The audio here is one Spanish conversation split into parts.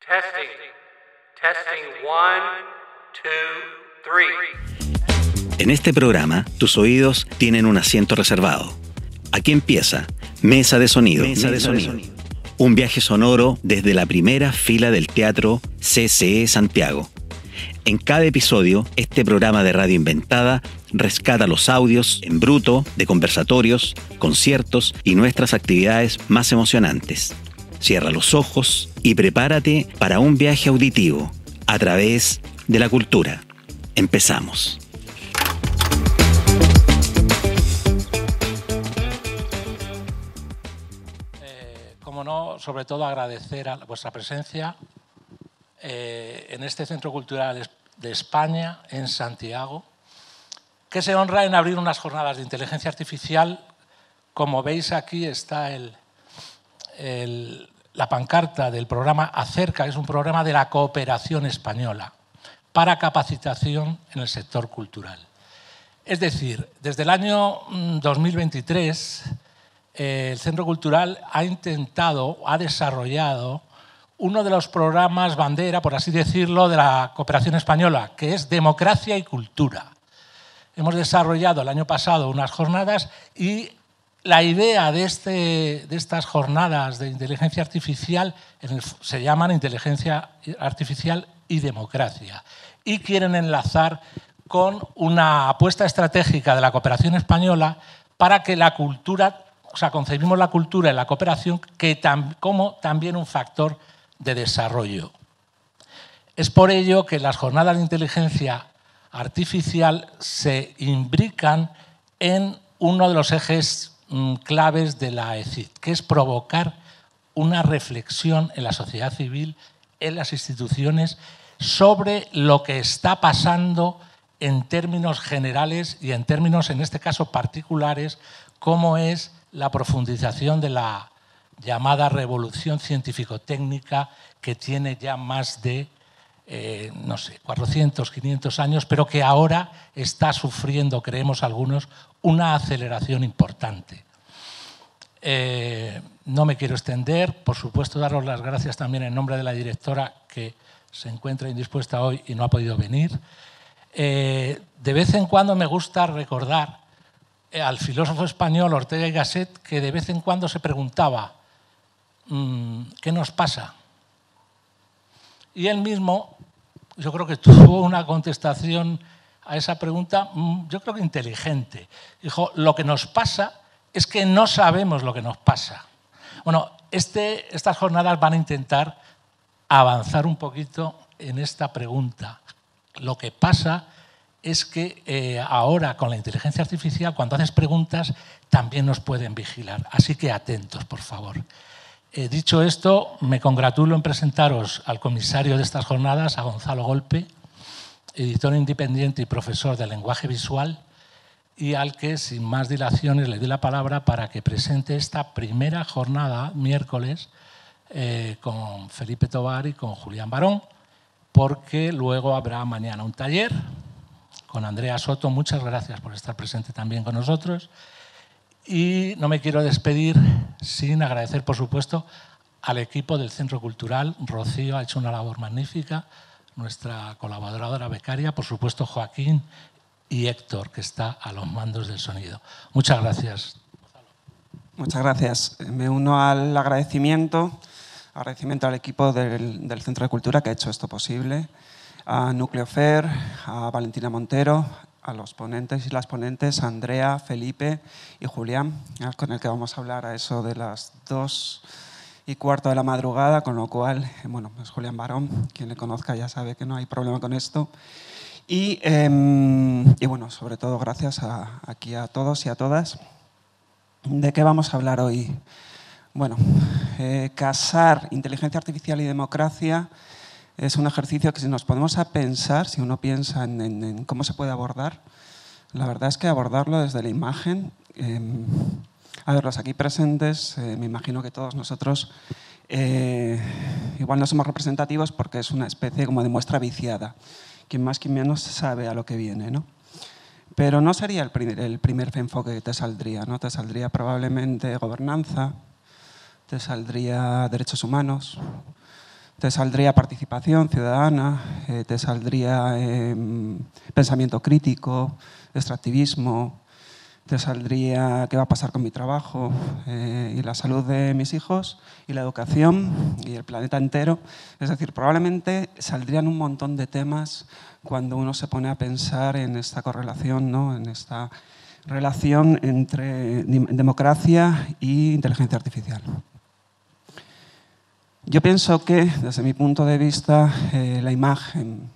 Testing. Testing 1, 2, 3. En este programa, tus oídos tienen un asiento reservado. Aquí empieza Mesa de Sonido. Un viaje sonoro desde la primera fila del Teatro CCE Santiago. En cada episodio, este programa de radio inventada rescata los audios en bruto de conversatorios, conciertos y nuestras actividades más emocionantes. Cierra los ojos y prepárate para un viaje auditivo a través de la cultura. Empezamos. Como no, sobre todo agradecer a vuestra presencia en este Centro Cultural de España, en Santiago, que se honra en abrir unas jornadas de inteligencia artificial. Como veis, aquí está la pancarta del programa Acerca, que es un programa de la cooperación española para capacitación en el sector cultural. Es decir, desde el año 2023, el Centro Cultural ha desarrollado uno de los programas bandera, por así decirlo, de la cooperación española, que es Democracia y Cultura. Hemos desarrollado el año pasado unas jornadas y la idea de estas jornadas de inteligencia artificial se llaman Inteligencia Artificial y Democracia, y quieren enlazar con una apuesta estratégica de la cooperación española para que la cultura, concebimos la cultura y la cooperación como también un factor de desarrollo. Es por ello que las jornadas de inteligencia artificial se imbrican en uno de los ejes claves de la ECID, que es provocar una reflexión en la sociedad civil, en las instituciones, sobre lo que está pasando en términos generales y en términos, en este caso, particulares, como es la profundización de la llamada revolución científico-técnica, que tiene ya más de 400, 500 años, pero que ahora está sufriendo, creemos algunos, una aceleración importante. No me quiero extender, por supuesto, daros las gracias también en nombre de la directora, que se encuentra indispuesta hoy y no ha podido venir. De vez en cuando me gusta recordar al filósofo español Ortega y Gasset, que de vez en cuando se preguntaba ¿qué nos pasa? Y él mismo, yo creo que tuvo una contestación a esa pregunta, yo creo que inteligente. Dijo, lo que nos pasa es que no sabemos lo que nos pasa. Bueno, estas jornadas van a intentar avanzar un poquito en esta pregunta. Lo que pasa es que ahora con la inteligencia artificial, cuando haces preguntas, también nos pueden vigilar. Así que atentos, por favor. Dicho esto, me congratulo en presentaros al comisario de estas jornadas, a Gonzalo Golpe, editor independiente y profesor de lenguaje visual, y al que, sin más dilaciones, le doy la palabra para que presente esta primera jornada, miércoles, con Felipe Tovar y con Julián Barón, porque luego habrá mañana un taller con Andrea Soto. Muchas gracias por estar presente también con nosotros. Y no me quiero despedir sin agradecer, por supuesto, al equipo del Centro Cultural. Rocío ha hecho una labor magnífica, nuestra colaboradora becaria, por supuesto Joaquín y Héctor, que está a los mandos del sonido. Muchas gracias. Muchas gracias. Me uno al agradecimiento al equipo del Centro de Cultura que ha hecho esto posible, a Núcleo FER, a Valentina Montero, a los ponentes y las ponentes, a Andrea, Felipe y Julián, con el que vamos a hablar a eso de las 2:15 de la madrugada, con lo cual, bueno, es Julián Barón, quien le conozca ya sabe que no hay problema con esto. Y bueno, sobre todo gracias aquí a todos y a todas. ¿De qué vamos a hablar hoy? Bueno, casar inteligencia artificial y democracia es un ejercicio que si nos ponemos a pensar, si uno piensa en cómo se puede abordar, la verdad es que abordarlo desde la imagen, a ver, los aquí presentes, me imagino que todos nosotros igual no somos representativos porque es una especie como de muestra viciada. Quien más, quien menos sabe a lo que viene, ¿no? Pero no sería el primer enfoque que te saldría, ¿no? Te saldría probablemente gobernanza, te saldría derechos humanos, te saldría participación ciudadana, te saldría pensamiento crítico, extractivismo, te saldría qué va a pasar con mi trabajo y la salud de mis hijos y la educación y el planeta entero. Es decir, probablemente saldrían un montón de temas cuando uno se pone a pensar en esta correlación, ¿no? En esta relación entre democracia e inteligencia artificial. Yo pienso que, desde mi punto de vista, la imagen,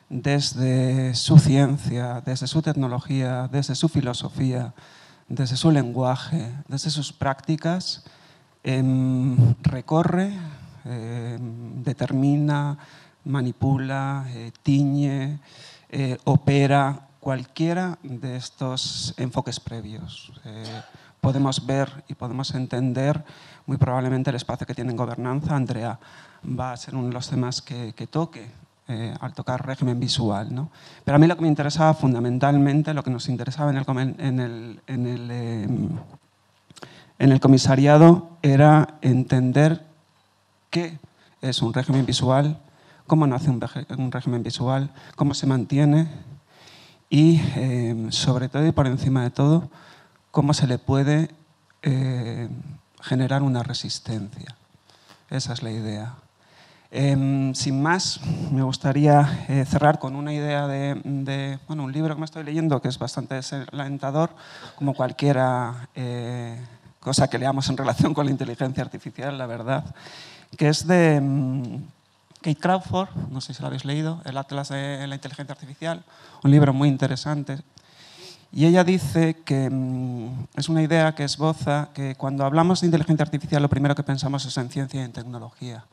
desde su ciencia, desde su tecnología, desde su filosofía, desde su lenguaje, desde sus prácticas, recorre, determina, manipula, tiñe, opera cualquiera de estos enfoques previos. Podemos ver y podemos entender muy probablemente el espacio que tiene en gobernanza. Andrea va a ser uno de los temas que toque al tocar régimen visual, ¿no? Pero a mí lo que me interesaba fundamentalmente, lo que nos interesaba en el comisariado era entender qué es un régimen visual, cómo nace un régimen visual, cómo se mantiene y, sobre todo y por encima de todo, cómo se le puede generar una resistencia. Esa es la idea. Sin más, me gustaría cerrar con una idea de un libro que me estoy leyendo que es bastante desalentador, como cualquier cosa que leamos en relación con la inteligencia artificial, la verdad, que es de Kate Crawford, no sé si lo habéis leído, El Atlas de la Inteligencia Artificial, un libro muy interesante. Y ella dice que es una idea que esboza que cuando hablamos de inteligencia artificial lo primero que pensamos es en ciencia y en tecnología.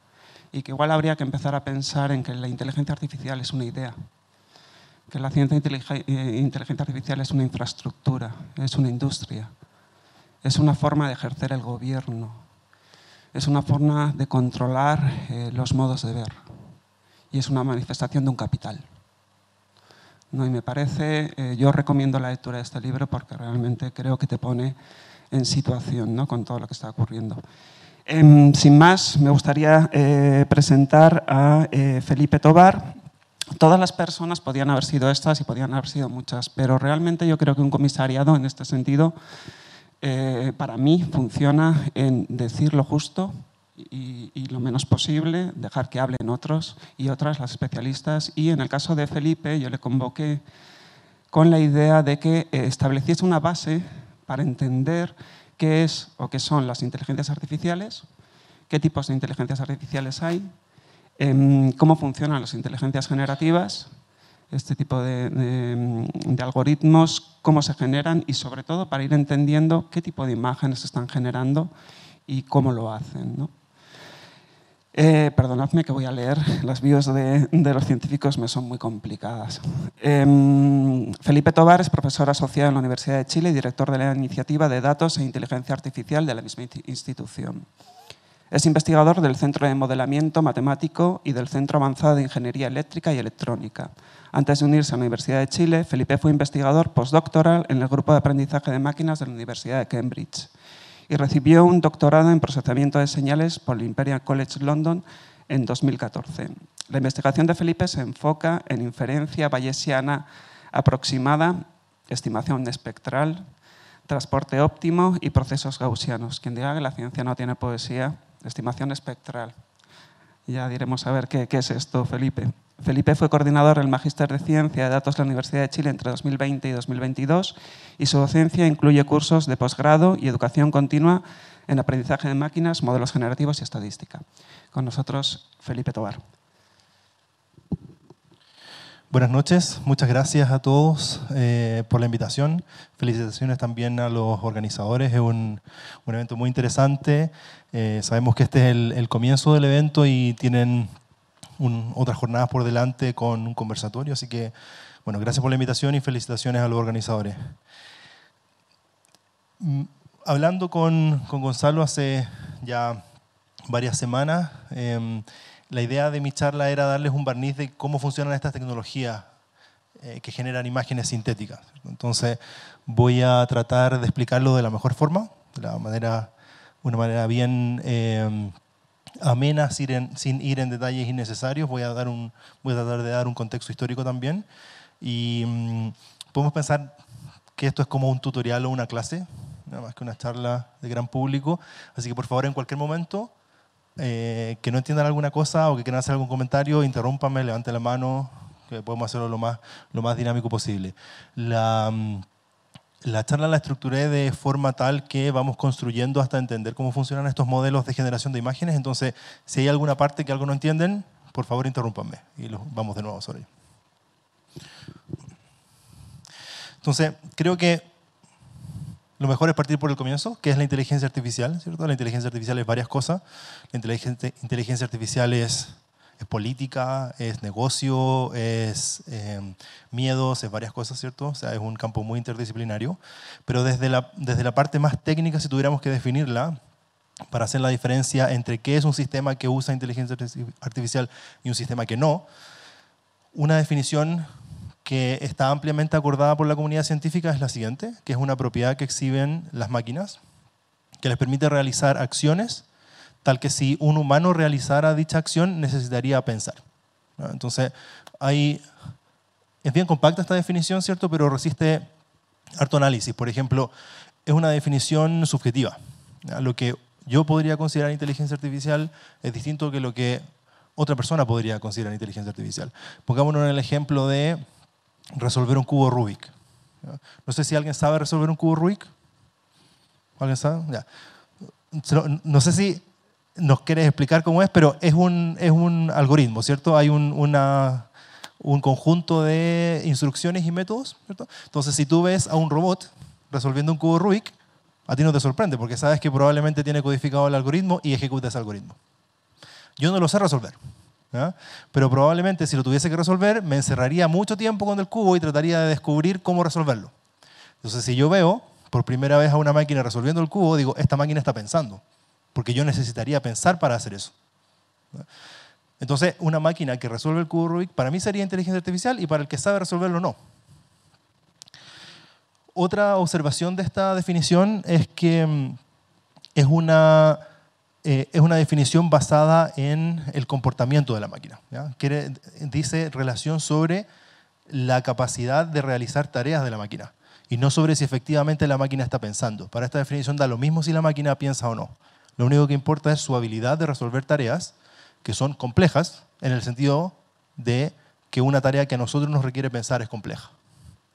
Y que igual habría que empezar a pensar en que la inteligencia artificial es una idea, que la ciencia e inteligencia artificial es una infraestructura, es una industria, es una forma de ejercer el gobierno, es una forma de controlar los modos de ver y es una manifestación de un capital. ¿No? Y me parece, yo recomiendo la lectura de este libro porque realmente creo que te pone en situación, ¿no? Con todo lo que está ocurriendo. Sin más, me gustaría presentar a Felipe Tovar. Todas las personas podían haber sido estas y podían haber sido muchas, pero realmente yo creo que un comisariado en este sentido, para mí, funciona en decir lo justo y lo menos posible, dejar que hablen otros y otras, las especialistas. Y en el caso de Felipe, yo le convoqué con la idea de que estableciese una base para entender qué es o qué son las inteligencias artificiales, qué tipos de inteligencias artificiales hay, cómo funcionan las inteligencias generativas, este tipo de algoritmos, cómo se generan y sobre todo para ir entendiendo qué tipo de imágenes se están generando y cómo lo hacen, ¿no? Perdonadme que voy a leer, las bios de los científicos me son muy complicadas. Felipe Tovar es profesor asociado en la Universidad de Chile y director de la Iniciativa de Datos e Inteligencia Artificial de la misma institución. Es investigador del Centro de Modelamiento Matemático y del Centro Avanzado de Ingeniería Eléctrica y Electrónica. Antes de unirse a la Universidad de Chile, Felipe fue investigador postdoctoral en el Grupo de Aprendizaje de Máquinas de la Universidad de Cambridge y recibió un doctorado en procesamiento de señales por el Imperial College London en 2014. La investigación de Felipe se enfoca en inferencia bayesiana aproximada, estimación espectral, transporte óptimo y procesos gaussianos. Quien diga que la ciencia no tiene poesía, estimación espectral. Ya diremos a ver qué es esto, Felipe. Felipe fue coordinador del Magíster de Ciencia de Datos de la Universidad de Chile entre 2020 y 2022 y su docencia incluye cursos de posgrado y educación continua en aprendizaje de máquinas, modelos generativos y estadística. Con nosotros, Felipe Tovar. Buenas noches, muchas gracias a todos por la invitación. Felicitaciones también a los organizadores, es un evento muy interesante. Sabemos que este es el comienzo del evento y tienen otras jornadas por delante con un conversatorio, así que bueno, gracias por la invitación y felicitaciones a los organizadores. Hablando con Gonzalo hace ya varias semanas, la idea de mi charla era darles un barniz de cómo funcionan estas tecnologías que generan imágenes sintéticas. Entonces voy a tratar de explicarlo de la mejor forma, de una manera bien amena sin ir en detalles innecesarios. Voy a tratar de dar un contexto histórico también. Y podemos pensar que esto es como un tutorial o una clase, nada más que una charla de gran público. Así que por favor, en cualquier momento, que no entiendan alguna cosa o que quieran hacer algún comentario, interrúmpanme, levanten la mano, que podemos hacerlo lo más dinámico posible. La charla la estructuré de forma tal que vamos construyendo hasta entender cómo funcionan estos modelos de generación de imágenes. Entonces, si hay alguna parte que algo no entienden, por favor interrúmpanme y vamos de nuevo sobre ello. Entonces, creo que lo mejor es partir por el comienzo, que es la inteligencia artificial, ¿cierto? La inteligencia artificial es varias cosas. La inteligencia artificial es política, es negocio, es miedos, es varias cosas, ¿cierto? O sea, es un campo muy interdisciplinario. Pero desde la parte más técnica, si tuviéramos que definirla, para hacer la diferencia entre qué es un sistema que usa inteligencia artificial y un sistema que no, una definición que está ampliamente acordada por la comunidad científica es la siguiente, que es una propiedad que exhiben las máquinas, que les permite realizar acciones tal que si un humano realizara dicha acción necesitaría pensar. Entonces, es bien compacta esta definición, ¿cierto? Pero resiste harto análisis. Por ejemplo, es una definición subjetiva. Lo que yo podría considerar inteligencia artificial es distinto que lo que otra persona podría considerar inteligencia artificial. Pongámonos en el ejemplo de resolver un cubo Rubik. No sé si alguien sabe resolver un cubo Rubik. ¿Alguien sabe? Ya. No sé si nos quieres explicar cómo es, pero es un algoritmo, ¿cierto? Hay un conjunto de instrucciones y métodos, ¿cierto? Entonces, si tú ves a un robot resolviendo un cubo Rubik, a ti no te sorprende, porque sabes que probablemente tiene codificado el algoritmo y ejecuta ese algoritmo. Yo no lo sé resolver, ¿ya? Pero probablemente si lo tuviese que resolver, me encerraría mucho tiempo con el cubo y trataría de descubrir cómo resolverlo. Entonces, si yo veo por primera vez a una máquina resolviendo el cubo, digo, esta máquina está pensando, porque yo necesitaría pensar para hacer eso. Entonces, una máquina que resuelve el cubo Rubik, para mí sería inteligencia artificial y para el que sabe resolverlo, no. Otra observación de esta definición es que es una definición basada en el comportamiento de la máquina, ¿ya? Dice relación sobre la capacidad de realizar tareas de la máquina y no sobre si efectivamente la máquina está pensando. Para esta definición da lo mismo si la máquina piensa o no. Lo único que importa es su habilidad de resolver tareas que son complejas en el sentido de que una tarea que a nosotros nos requiere pensar es compleja,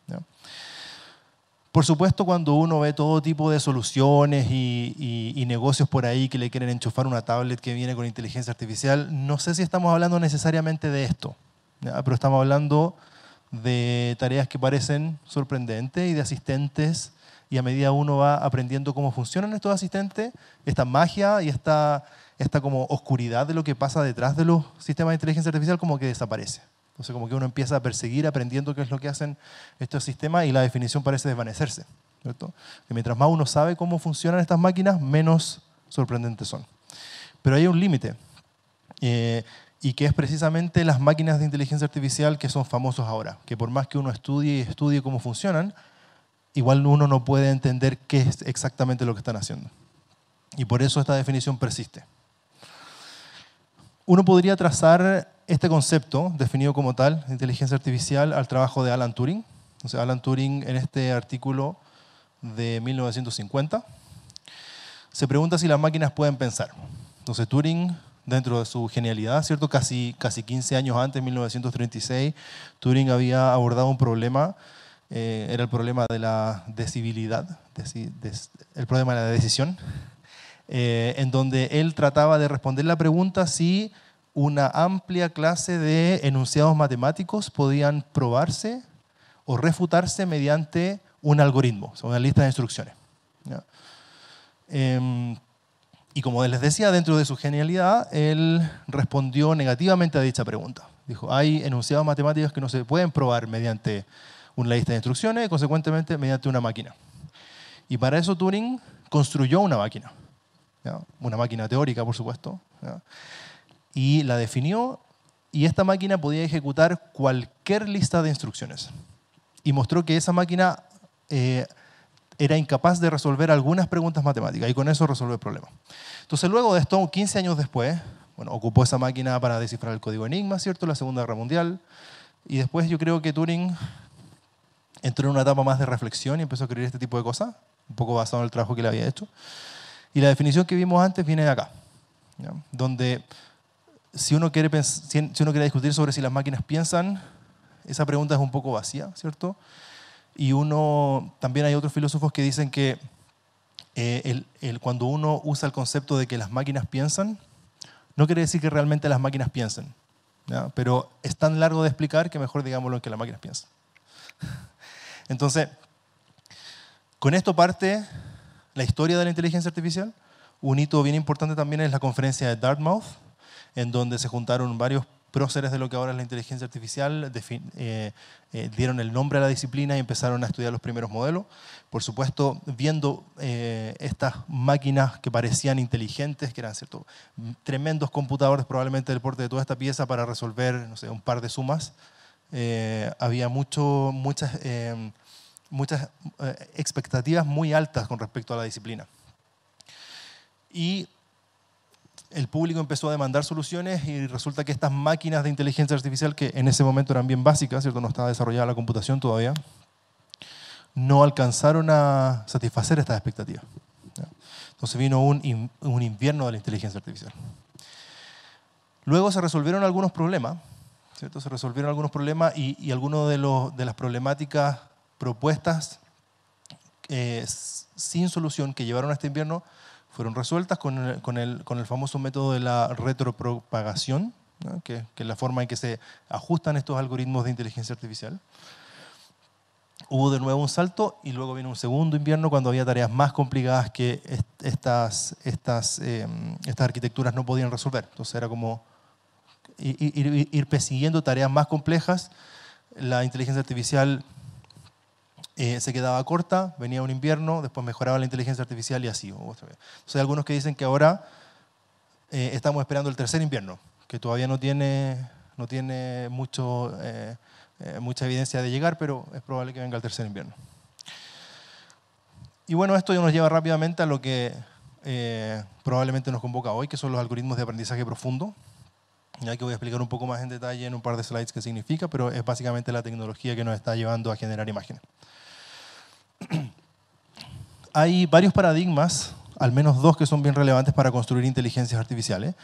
¿ya? Por supuesto, cuando uno ve todo tipo de soluciones y negocios por ahí que le quieren enchufar una tablet que viene con inteligencia artificial, no sé si estamos hablando necesariamente de esto, ¿ya? Pero estamos hablando de tareas que parecen sorprendentes y de asistentes, y a medida uno va aprendiendo cómo funcionan estos asistentes, esta magia y esta como oscuridad de lo que pasa detrás de los sistemas de inteligencia artificial como que desaparece. Entonces como que uno empieza a perseguir aprendiendo qué es lo que hacen estos sistemas y la definición parece desvanecerse, ¿cierto? Que mientras más uno sabe cómo funcionan estas máquinas, menos sorprendentes son. Pero hay un límite, y que es precisamente las máquinas de inteligencia artificial que son famosos ahora, que por más que uno estudie cómo funcionan, igual uno no puede entender qué es exactamente lo que están haciendo. Y por eso esta definición persiste. Uno podría trazar este concepto, definido como tal, de inteligencia artificial, al trabajo de Alan Turing. O sea, Alan Turing, en este artículo de 1950, se pregunta si las máquinas pueden pensar. Entonces, Turing, dentro de su genialidad, ¿cierto? Casi 15 años antes, en 1936, Turing había abordado un problema, era el problema de la decibilidad, el problema de la decisión, en donde él trataba de responder la pregunta si una amplia clase de enunciados matemáticos podían probarse o refutarse mediante un algoritmo, o sea, una lista de instrucciones, ¿ya? Y como les decía, dentro de su genialidad, él respondió negativamente a dicha pregunta. Dijo, hay enunciados matemáticos que no se pueden probar mediante una lista de instrucciones y consecuentemente mediante una máquina. Y para eso Turing construyó una máquina, ¿ya? Una máquina teórica, por supuesto, ¿ya? Y la definió, y esta máquina podía ejecutar cualquier lista de instrucciones. Y mostró que esa máquina era incapaz de resolver algunas preguntas matemáticas y con eso resolvió el problema. Entonces luego de esto, 15 años después, bueno, ocupó esa máquina para descifrar el código Enigma, ¿cierto?, la Segunda Guerra Mundial. Y después yo creo que Turing entró en una etapa más de reflexión y empezó a escribir este tipo de cosas, un poco basado en el trabajo que él había hecho. Y la definición que vimos antes viene de acá, ¿ya?, donde si uno quiere discutir sobre si las máquinas piensan, esa pregunta es un poco vacía, ¿cierto? Y también hay otros filósofos que dicen que cuando uno usa el concepto de que las máquinas piensan, no quiere decir que realmente las máquinas piensen, ¿ya? Pero es tan largo de explicar que mejor digámoslo en que las máquinas piensan. Entonces, con esto parte la historia de la inteligencia artificial. Un hito bien importante también es la conferencia de Dartmouth, en donde se juntaron varios próceres de lo que ahora es la inteligencia artificial, dieron el nombre a la disciplina y empezaron a estudiar los primeros modelos. Por supuesto, viendo estas máquinas que parecían inteligentes, que eran cierto, tremendos computadores probablemente del porte de toda esta pieza para resolver, no sé, un par de sumas. Había muchas expectativas muy altas con respecto a la disciplina. Y el público empezó a demandar soluciones y resulta que estas máquinas de inteligencia artificial, que en ese momento eran bien básicas, ¿cierto?, no estaba desarrollada la computación todavía, no alcanzaron a satisfacer estas expectativas, ¿ya? Entonces vino un invierno de la inteligencia artificial. Luego se resolvieron algunos problemas, ¿cierto? Se resolvieron algunos problemas y algunas de las problemáticas propuestas sin solución que llevaron a este invierno fueron resueltas con el famoso método de la retropropagación, ¿no?, que es la forma en que se ajustan estos algoritmos de inteligencia artificial. Hubo de nuevo un salto y luego vino un segundo invierno cuando había tareas más complicadas que estas arquitecturas no podían resolver. Entonces era como ir persiguiendo tareas más complejas. La inteligencia artificial se quedaba corta, venía un invierno, después mejoraba la inteligencia artificial y así. Entonces hay algunos que dicen que ahora estamos esperando el tercer invierno, que todavía no tiene mucha evidencia de llegar, pero es probable que venga el tercer invierno. Y bueno, esto ya nos lleva rápidamente a lo que probablemente nos convoca hoy, que son los algoritmos de aprendizaje profundo. Ya que voy a explicar un poco más en detalle en un par de slides qué significa, pero es básicamente la tecnología que nos está llevando a generar imágenes. Hay varios paradigmas, al menos dos que son bien relevantes para construir inteligencias artificiales.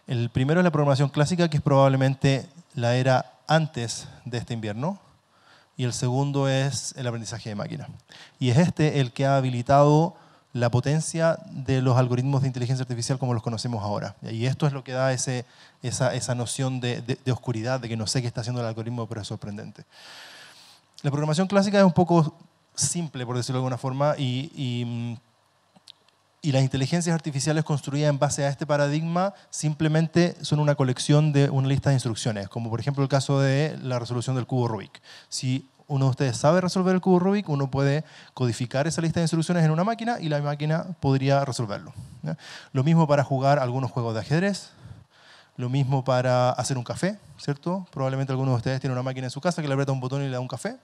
El primero es la programación clásica, que es probablemente la era antes de este invierno, y el segundo es el aprendizaje de máquina. Y es el que ha habilitado la potencia de los algoritmos de inteligencia artificial como los conocemos ahora. Y esto es lo que da esa noción de oscuridad, de que no sé qué está haciendo el algoritmo, pero es sorprendente. La programación clásica es un poco simple, por decirlo de alguna forma, y las inteligencias artificiales construidas en base a este paradigma simplemente son una colección de una lista de instrucciones, como por ejemplo el caso de la resolución del cubo Rubik. Si uno de ustedes sabe resolver el cubo Rubik, uno puede codificar esa lista de instrucciones en una máquina y la máquina podría resolverlo, ¿ya? Lo mismo para jugar algunos juegos de ajedrez, lo mismo para hacer un café, ¿cierto? Probablemente alguno de ustedes tiene una máquina en su casa que le aprieta un botón y le da un café.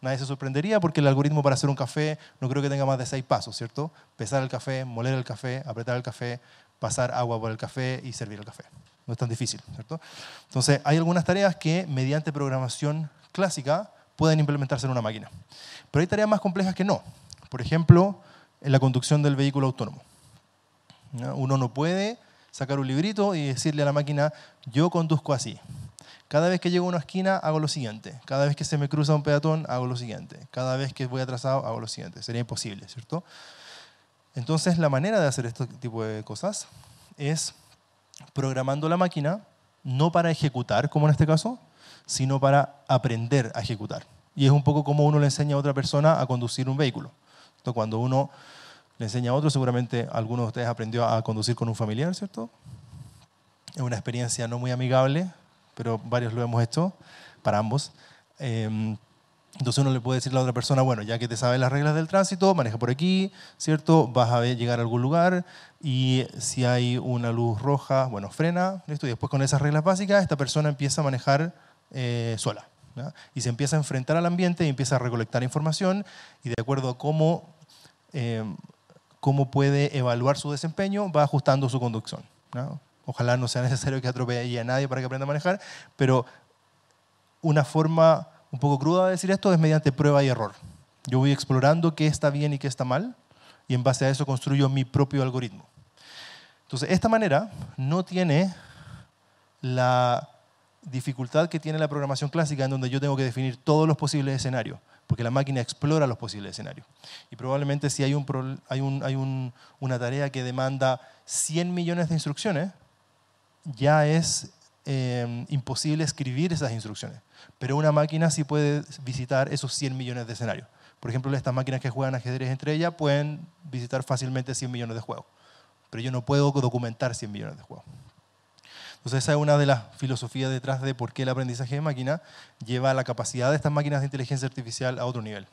Nadie se sorprendería porque el algoritmo para hacer un café no creo que tenga más de 6 pasos, ¿cierto? Pesar el café, moler el café, apretar el café, pasar agua por el café y servir el café. No es tan difícil, ¿cierto? Entonces, hay algunas tareas que mediante programación clásica pueden implementarse en una máquina. Pero hay tareas más complejas que no. Por ejemplo, en la conducción del vehículo autónomo, ¿no? Uno no puede sacar un librito y decirle a la máquina, yo conduzco así. Cada vez que llego a una esquina hago lo siguiente. Cada vez que se me cruza un peatón hago lo siguiente. Cada vez que voy atrasado hago lo siguiente. Sería imposible, ¿cierto? Entonces la manera de hacer este tipo de cosas es programando la máquina no para ejecutar, como en este caso, sino para aprender a ejecutar. Y es un poco como uno le enseña a otra persona a conducir un vehículo. Entonces, cuando uno le enseña a otro, seguramente alguno de ustedes aprendió a conducir con un familiar, ¿cierto? Es una experiencia no muy amigable, pero varios lo hemos hecho, para ambos. Entonces uno le puede decir a la otra persona, bueno, ya que te sabes las reglas del tránsito, maneja por aquí, ¿cierto? Vas a llegar a algún lugar y si hay una luz roja, bueno, frena, ¿listo? Y después con esas reglas básicas, esta persona empieza a manejar sola, ¿no? Y se empieza a enfrentar al ambiente y empieza a recolectar información y de acuerdo a cómo cómo puede evaluar su desempeño, va ajustando su conducción, ¿no? Ojalá no sea necesario que atropelle a nadie para que aprenda a manejar, pero una forma un poco cruda de decir esto es mediante prueba y error. Yo voy explorando qué está bien y qué está mal, y en base a eso construyo mi propio algoritmo. Entonces, esta manera no tiene la dificultad que tiene la programación clásica, en donde yo tengo que definir todos los posibles escenarios, porque la máquina explora los posibles escenarios. Y probablemente si hay una tarea que demanda 100 millones de instrucciones, ya es imposible escribir esas instrucciones. Pero una máquina sí puede visitar esos 100 millones de escenarios. Por ejemplo, estas máquinas que juegan ajedrez entre ellas pueden visitar fácilmente 100 millones de juegos. Pero yo no puedo documentar 100 millones de juegos. Entonces esa es una de las filosofías detrás de por qué el aprendizaje de máquina lleva la capacidad de estas máquinas de inteligencia artificial a otro nivel.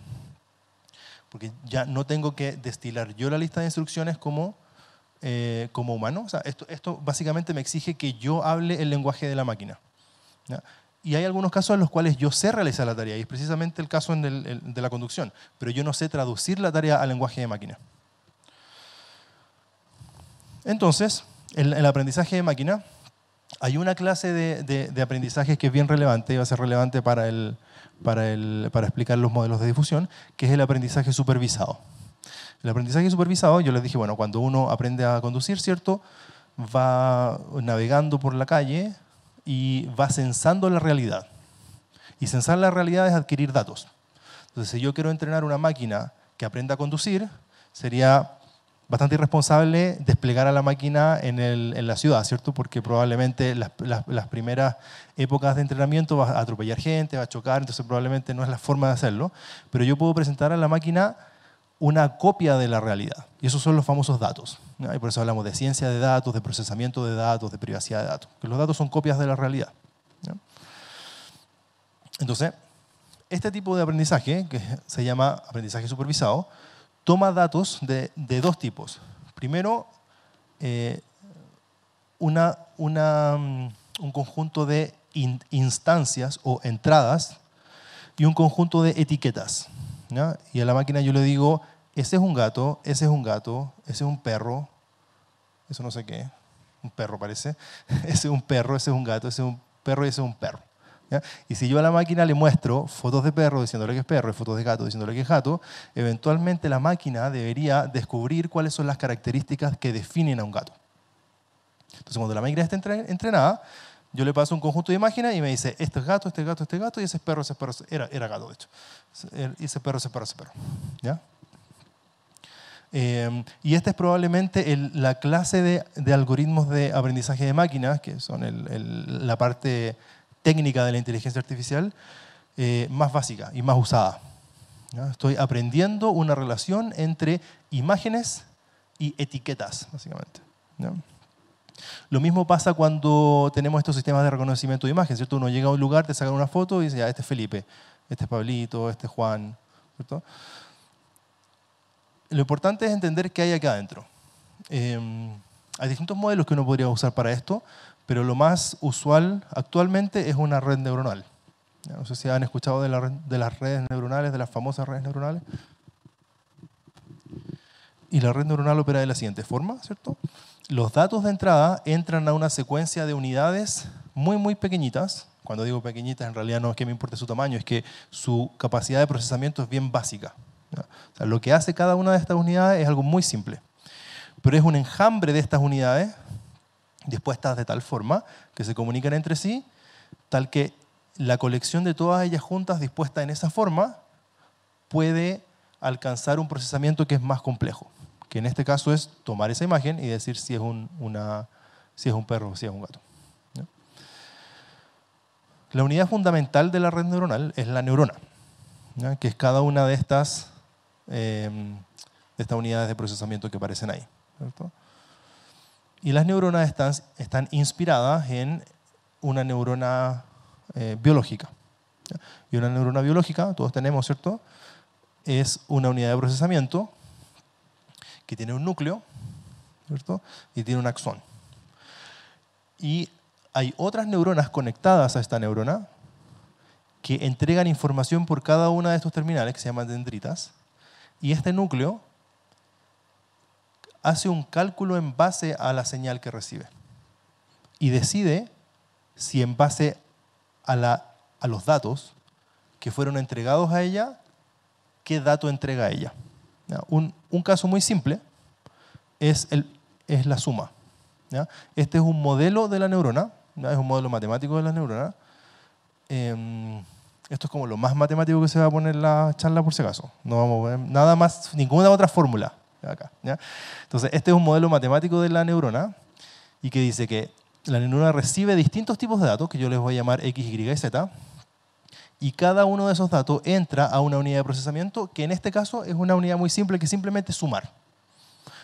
Porque ya no tengo que destilar yo la lista de instrucciones como humano. O sea, esto básicamente me exige que yo hable el lenguaje de la máquina, ¿ya? Y hay algunos casos en los cuales yo sé realizar la tarea, y es precisamente el caso de la conducción, pero yo no sé traducir la tarea al lenguaje de máquina. Entonces, en el aprendizaje de máquina, hay una clase de aprendizaje que es bien relevante, y va a ser relevante para explicar los modelos de difusión, que es el aprendizaje supervisado. El aprendizaje supervisado, yo les dije, bueno, cuando uno aprende a conducir, ¿cierto?, va navegando por la calle y va censando la realidad. Y censar la realidad es adquirir datos. Entonces, si yo quiero entrenar una máquina que aprenda a conducir, sería bastante irresponsable desplegar a la máquina en la ciudad, ¿cierto? Porque probablemente las primeras épocas de entrenamiento va a atropellar gente, va a chocar, entonces probablemente no es la forma de hacerlo. Pero yo puedo presentar a la máquina una copia de la realidad. Y esos son los famosos datos, ¿no? Y por eso hablamos de ciencia de datos, de procesamiento de datos, de privacidad de datos. Que los datos son copias de la realidad, ¿no? Entonces, este tipo de aprendizaje, que se llama aprendizaje supervisado, toma datos de dos tipos. Primero, un conjunto de instancias o entradas y un conjunto de etiquetas, ¿no? Y a la máquina yo le digo, ese es un gato, ese es un gato, ese es un perro, eso no sé qué, un perro parece, ese es un perro, ese es un gato, ese es un perro y ese es un perro, ¿ya? Y si yo a la máquina le muestro fotos de perro diciéndole que es perro y fotos de gato diciéndole que es gato, eventualmente la máquina debería descubrir cuáles son las características que definen a un gato. Entonces cuando la máquina está entrenada, yo le paso un conjunto de imágenes y me dice, este es gato, este es gato, este es gato, y ese es perro, era gato de hecho. Y ese perro, ese perro, ese perro, ¿ya? Y esta es probablemente la clase de algoritmos de aprendizaje de máquinas, que son la parte técnica de la inteligencia artificial, más básica y más usada, ¿ya? Estoy aprendiendo una relación entre imágenes y etiquetas, básicamente, ¿ya? Lo mismo pasa cuando tenemos estos sistemas de reconocimiento de imagen, ¿cierto? Uno llega a un lugar, te sacan una foto y dice, ya, este es Felipe, este es Pablito, este es Juan, ¿cierto? Lo importante es entender qué hay acá adentro. Hay distintos modelos que uno podría usar para esto, pero lo más usual actualmente es una red neuronal. No sé si han escuchado de las redes neuronales, de las famosas redes neuronales. Y la red neuronal opera de la siguiente forma, ¿cierto? Los datos de entrada entran a una secuencia de unidades muy, muy pequeñitas. Cuando digo pequeñitas, en realidad no es que me importe su tamaño, es que su capacidad de procesamiento es bien básica, ¿no? O sea, lo que hace cada una de estas unidades es algo muy simple. Pero es un enjambre de estas unidades dispuestas de tal forma que se comunican entre sí, tal que la colección de todas ellas juntas dispuesta en esa forma puede alcanzar un procesamiento que es más complejo, que en este caso es tomar esa imagen y decir si es un perro o si es un gato, ¿no? La unidad fundamental de la red neuronal es la neurona, ¿no? Que es cada una de estas unidades de procesamiento que aparecen ahí, ¿cierto? Y las neuronas están inspiradas en una neurona biológica, ¿ya? Y una neurona biológica, todos tenemos, ¿cierto?, es una unidad de procesamiento que tiene un núcleo, ¿cierto?, y tiene un axón. Y hay otras neuronas conectadas a esta neurona que entregan información por cada una de estos terminales, que se llaman dendritas, y este núcleo hace un cálculo en base a la señal que recibe y decide si en base a los datos que fueron entregados a ella, qué dato entrega a ella. ¿Ya? Un caso muy simple es la suma. ¿Ya? Este es un modelo de la neurona, ¿ya? Es un modelo matemático de la neurona. Esto es como lo más matemático que se va a poner en la charla por si acaso. No vamos a ver nada más, ninguna otra fórmula acá. ¿Ya? Entonces, este es un modelo matemático de la neurona y que dice que la neurona recibe distintos tipos de datos, que yo les voy a llamar X, Y y Z, y cada uno de esos datos entra a una unidad de procesamiento, que en este caso es una unidad muy simple, que es simplemente sumar.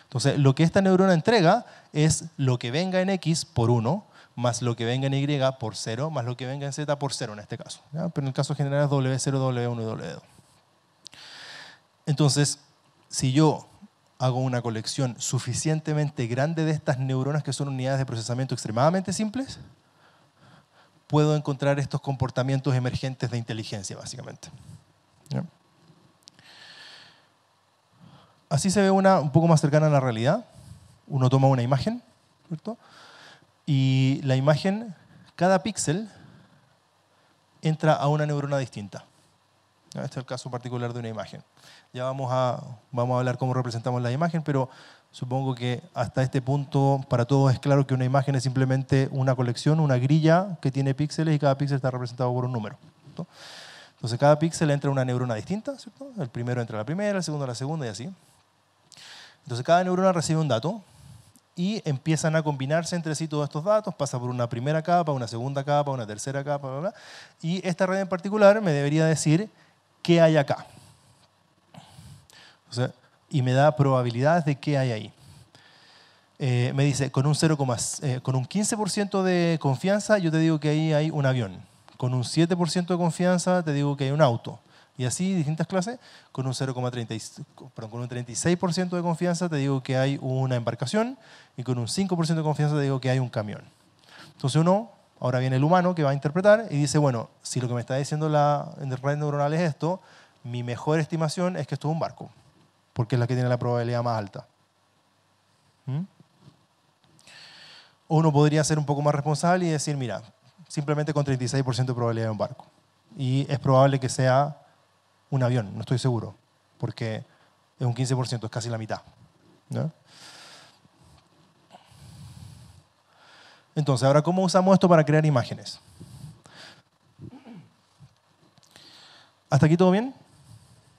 Entonces, lo que esta neurona entrega es lo que venga en X por 1, más lo que venga en Y por 0, más lo que venga en Z por 0 en este caso. ¿Ya? Pero en el caso general es W0, W1 y W2. Entonces, si yo hago una colección suficientemente grande de estas neuronas que son unidades de procesamiento extremadamente simples, puedo encontrar estos comportamientos emergentes de inteligencia, básicamente. ¿Ya? Así se ve una un poco más cercana a la realidad. Uno toma una imagen, ¿cierto? Y la imagen, cada píxel entra a una neurona distinta. Este es el caso particular de una imagen. Ya vamos a hablar cómo representamos la imagen, pero supongo que hasta este punto para todos es claro que una imagen es simplemente una colección, una grilla que tiene píxeles y cada píxel está representado por un número, ¿cierto? Entonces cada píxel entra a una neurona distinta, ¿cierto? El primero entra a la primera, el segundo a la segunda y así. Entonces cada neurona recibe un dato y empiezan a combinarse entre sí todos estos datos, pasa por una primera capa, una segunda capa, una tercera capa, bla, bla, bla, y esta red en particular me debería decir qué hay acá. O sea, y me da probabilidades de qué hay ahí. Me dice, con un 15% de confianza yo te digo que ahí hay un avión. Con un 7% de confianza te digo que hay un auto. Y así, distintas clases, con un 36% de confianza te digo que hay una embarcación y con un 5% de confianza te digo que hay un camión. Entonces ahora viene el humano que va a interpretar y dice, bueno, si lo que me está diciendo la red neuronal es esto, mi mejor estimación es que esto es un barco, porque es la que tiene la probabilidad más alta. O uno podría ser un poco más responsable y decir, mira, simplemente con 36% de probabilidad de un barco. Y es probable que sea un avión, no estoy seguro, porque es un 15%, es casi la mitad. ¿No? Entonces, ahora, ¿cómo usamos esto para crear imágenes? ¿Hasta aquí todo bien?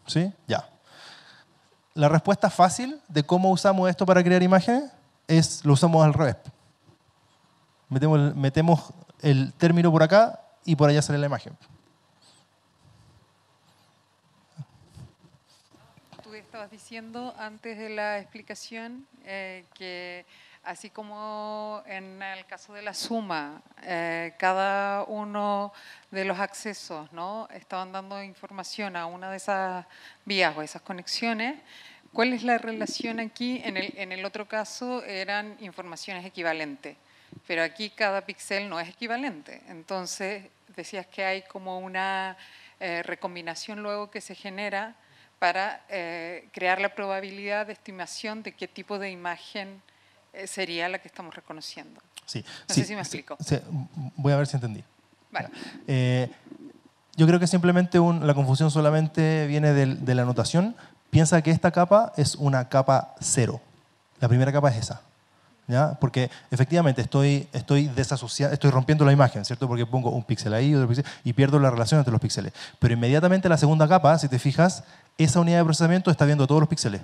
¿Sí? Ya. La respuesta fácil de cómo usamos esto para crear imágenes es, lo usamos al revés. Metemos el término por acá y por allá sale la imagen. Tú estabas diciendo antes de la explicación que así como en el caso de la suma, cada uno de los accesos, ¿no?, estaban dando información a una de esas vías o esas conexiones. ¿Cuál es la relación aquí? En el otro caso eran informaciones equivalentes, pero aquí cada píxel no es equivalente. Entonces decías que hay como una recombinación luego que se genera para crear la probabilidad de estimación de qué tipo de imagen sería la que estamos reconociendo. Sí, no sé si me explico. Sí, voy a ver si entendí. Vale. Yo creo que simplemente la confusión solamente viene de la notación. Piensa que esta capa es una capa 0. La primera capa es esa. ¿Ya? Porque efectivamente estoy desasociando, estoy rompiendo la imagen, ¿cierto? Porque pongo un píxel ahí otro píxel, y pierdo la relación entre los píxeles. Pero inmediatamente la segunda capa, si te fijas, esa unidad de procesamiento está viendo todos los píxeles.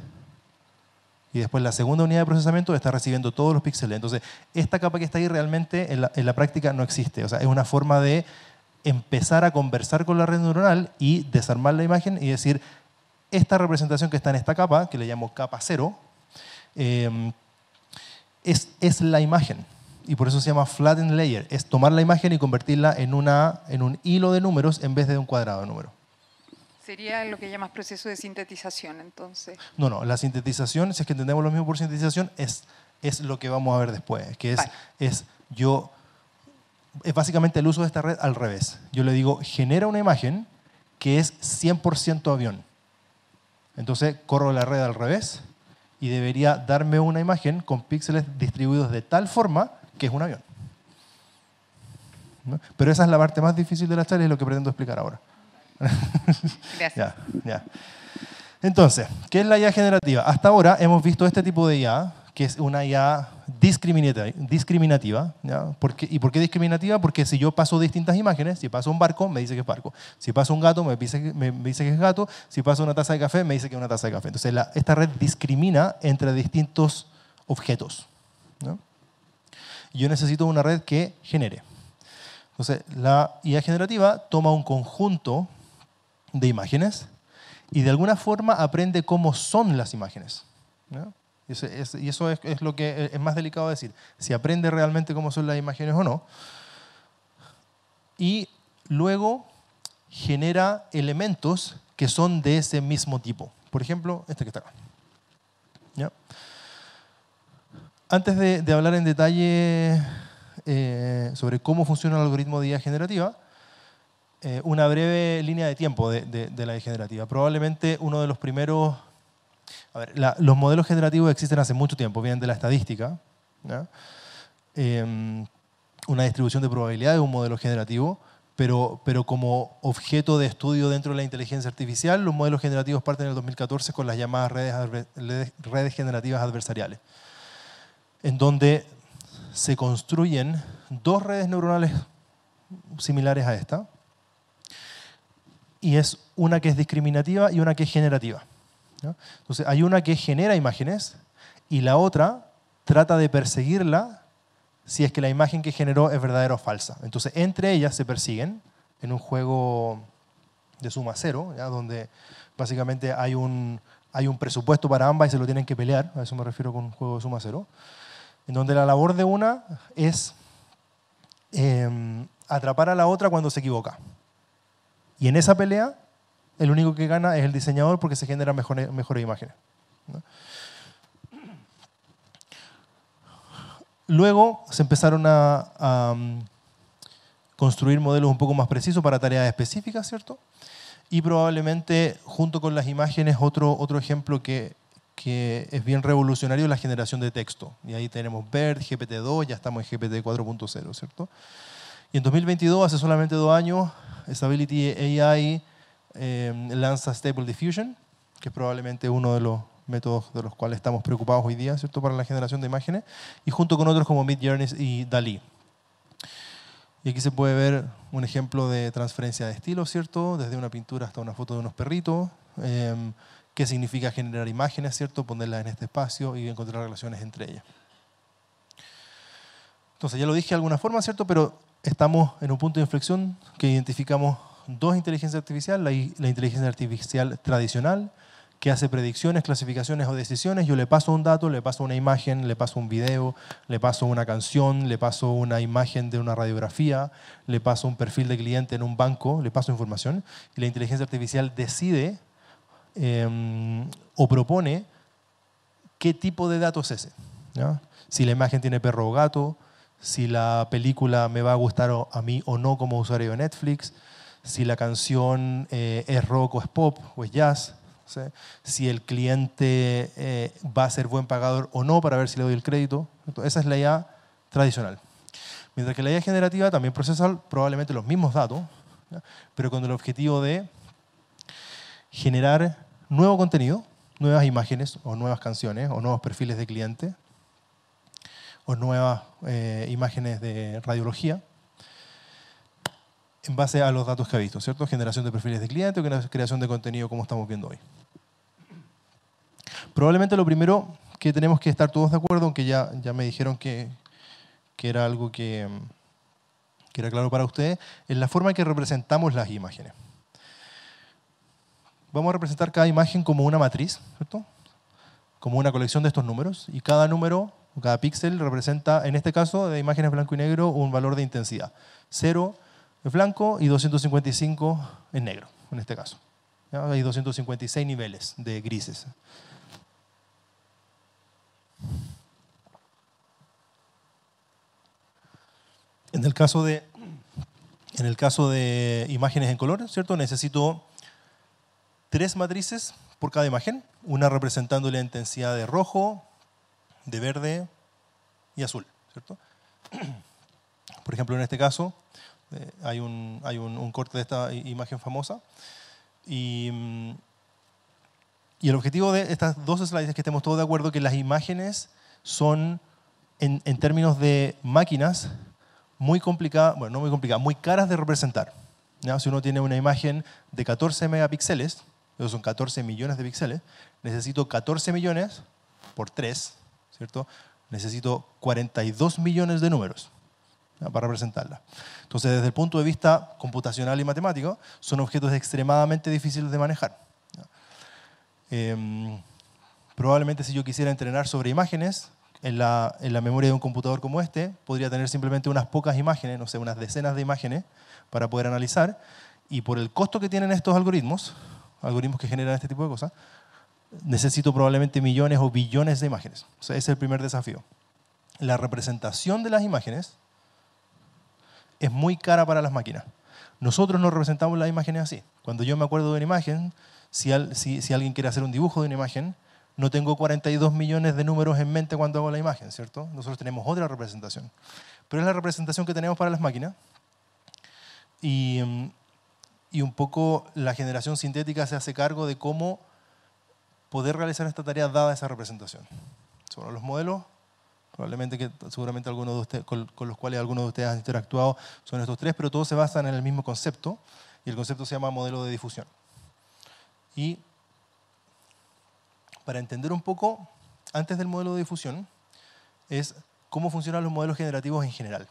Y después la segunda unidad de procesamiento está recibiendo todos los píxeles. Entonces, esta capa que está ahí realmente en la práctica no existe. O sea, es una forma de empezar a conversar con la red neuronal y desarmar la imagen y decir, esta representación que está en esta capa, que le llamo capa 0, es la imagen. Y por eso se llama flattened layer. Es tomar la imagen y convertirla en un hilo de números en vez de un cuadrado de números. Sería lo que llamas proceso de sintetización, entonces. No, la sintetización, si es que entendemos lo mismo por sintetización, es lo que vamos a ver después, que es básicamente el uso de esta red al revés. Yo le digo, genera una imagen que es 100% avión. Entonces corro la red al revés y debería darme una imagen con píxeles distribuidos de tal forma que es un avión. ¿No? Pero esa es la parte más difícil de la charla y es lo que pretendo explicar ahora. Gracias. Ya. Entonces, ¿qué es la IA generativa? Hasta ahora hemos visto este tipo de IA, que es una IA discriminativa. ¿Ya? ¿Y por qué discriminativa? Porque si yo paso distintas imágenes, si paso un barco, me dice que es barco. Si paso un gato, me dice que es gato. Si paso una taza de café, me dice que es una taza de café. Entonces, esta red discrimina entre distintos objetos. ¿No? Y yo necesito una red que genere. Entonces, la IA generativa toma un conjunto de imágenes y de alguna forma aprende cómo son las imágenes. ¿No? Y eso es lo que es más delicado decir, si aprende realmente cómo son las imágenes o no. Y luego genera elementos que son de ese mismo tipo. Por ejemplo, este que está acá. ¿Ya? Antes de hablar en detalle sobre cómo funciona el algoritmo de IA generativa, una breve línea de tiempo de la IA generativa. Probablemente uno de los primeros... A ver, los modelos generativos existen hace mucho tiempo, vienen de la estadística. ¿Ya? Una distribución de probabilidad de un modelo generativo, pero como objeto de estudio dentro de la inteligencia artificial, los modelos generativos parten en el 2014 con las llamadas redes generativas adversariales, en donde se construyen dos redes neuronales similares a esta, y es una que es discriminativa y una que es generativa. ¿No? Entonces, hay una que genera imágenes y la otra trata de perseguirla si es que la imagen que generó es verdadera o falsa. Entonces, entre ellas se persiguen en un juego de suma cero, ¿ya? Donde básicamente hay un presupuesto para ambas y se lo tienen que pelear. A eso me refiero con un juego de suma cero. En donde la labor de una es atrapar a la otra cuando se equivoca. Y en esa pelea, el único que gana es el diseñador porque se generan mejores imágenes. ¿No? Luego se empezaron a construir modelos un poco más precisos para tareas específicas, ¿cierto? Y probablemente, junto con las imágenes, otro ejemplo que es bien revolucionario es la generación de texto. Y ahí tenemos BERT, GPT-2, ya estamos en GPT 4.0, ¿cierto? Y en 2022, hace solamente 2 años, Stability AI lanza Stable Diffusion, que es probablemente uno de los métodos de los cuales estamos preocupados hoy día, ¿cierto?, para la generación de imágenes, y junto con otros como Midjourney y DALL-E. Y aquí se puede ver un ejemplo de transferencia de estilo, ¿cierto?, desde una pintura hasta una foto de unos perritos, qué significa generar imágenes, ¿cierto?, ponerlas en este espacio y encontrar relaciones entre ellas. Entonces, ya lo dije de alguna forma, ¿cierto?, pero estamos en un punto de inflexión que identificamos dos inteligencias artificiales, la inteligencia artificial tradicional, que hace predicciones, clasificaciones o decisiones. Yo le paso un dato, le paso una imagen, le paso un video, le paso una canción, le paso una imagen de una radiografía, le paso un perfil de cliente en un banco, le paso información, y la inteligencia artificial decide o propone qué tipo de dato es ese, ¿ya? Si la imagen tiene perro o gato, si la película me va a gustar a mí o no como usuario de Netflix, si la canción es rock o es pop o es jazz, ¿sí? Si el cliente va a ser buen pagador o no para ver si le doy el crédito. Entonces, esa es la IA tradicional. Mientras que la IA generativa también procesa probablemente los mismos datos, ¿ya?, pero con el objetivo de generar nuevo contenido, nuevas imágenes o nuevas canciones o nuevos perfiles de cliente o nuevas imágenes de radiología en base a los datos que ha visto, ¿cierto? Generación de perfiles de cliente o creación de contenido como estamos viendo hoy. Probablemente lo primero que tenemos que estar todos de acuerdo, aunque ya me dijeron que era algo que era claro para ustedes, es la forma en que representamos las imágenes. Vamos a representar cada imagen como una matriz, ¿cierto?, como una colección de estos números, y cada número, cada píxel representa, en este caso, de imágenes blanco y negro, un valor de intensidad. 0 es blanco y 255 es negro, en este caso. ¿Ya? Hay 256 niveles de grises. En el caso de imágenes en color, ¿cierto?, necesito 3 matrices por cada imagen, una representando la intensidad de rojo, de verde y azul, ¿cierto? Por ejemplo, en este caso, hay un corte de esta imagen famosa. Y el objetivo de estas dos slides es que estemos todos de acuerdo que las imágenes son, en términos de máquinas, muy complicadas, bueno, no muy complicadas, muy caras de representar, ¿ya? Si uno tiene una imagen de 14 megapíxeles, esos son 14 millones de píxeles, necesito 14 millones por 3, ¿cierto? Necesito 42 millones de números, ¿ya?, para representarla. Entonces, desde el punto de vista computacional y matemático, son objetos extremadamente difíciles de manejar, ¿ya? Probablemente si yo quisiera entrenar sobre imágenes, en la memoria de un computador como este, podría tener simplemente unas pocas imágenes, no sé, unas decenas de imágenes para poder analizar, y por el costo que tienen estos algoritmos que generan este tipo de cosas, necesito probablemente millones o billones de imágenes. O sea, ese es el primer desafío. La representación de las imágenes es muy cara para las máquinas. Nosotros no representamos las imágenes así. Cuando yo me acuerdo de una imagen, si alguien quiere hacer un dibujo de una imagen, no tengo 42 millones de números en mente cuando hago la imagen, ¿cierto? Nosotros tenemos otra representación. Pero es la representación que tenemos para las máquinas. Y un poco la generación sintética se hace cargo de cómo poder realizar esta tarea dada esa representación. Sobre los modelos, seguramente algunos de ustedes, con los cuales algunos de ustedes han interactuado son estos tres, pero todos se basan en el mismo concepto, y el concepto se llama modelo de difusión. Y para entender un poco, antes del modelo de difusión, es cómo funcionan los modelos generativos en general.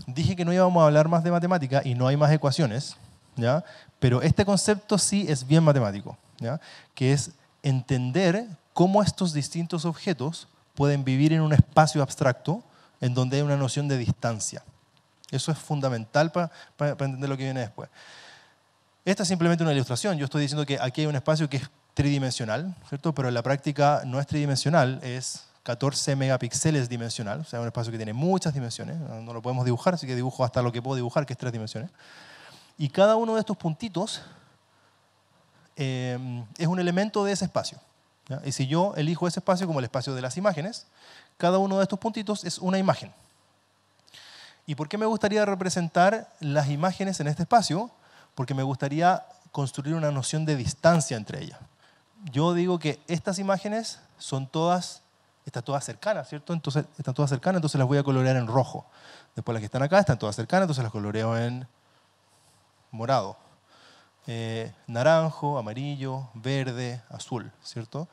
Dije que no íbamos a hablar más de matemática y no hay más ecuaciones, ¿ya? Pero este concepto sí es bien matemático, ¿ya? Que es entender cómo estos distintos objetos pueden vivir en un espacio abstracto en donde hay una noción de distancia. Eso es fundamental para entender lo que viene después. Esta es simplemente una ilustración. Yo estoy diciendo que aquí hay un espacio que es tridimensional, ¿cierto? Pero en la práctica no es tridimensional, es 14 megapíxeles dimensional, o sea, un espacio que tiene muchas dimensiones, no lo podemos dibujar, así que dibujo hasta lo que puedo dibujar, que es 3 dimensiones. Y cada uno de estos puntitos es un elemento de ese espacio, ¿ya? Y si yo elijo ese espacio como el espacio de las imágenes, cada uno de estos puntitos es una imagen. ¿Y por qué me gustaría representar las imágenes en este espacio? Porque me gustaría construir una noción de distancia entre ellas. Yo digo que estas imágenes están todas cercanas, ¿cierto? Entonces, están todas cercanas, entonces las voy a colorear en rojo. Después las que están acá están todas cercanas, entonces las coloreo en morado, naranjo, amarillo, verde, azul, ¿cierto?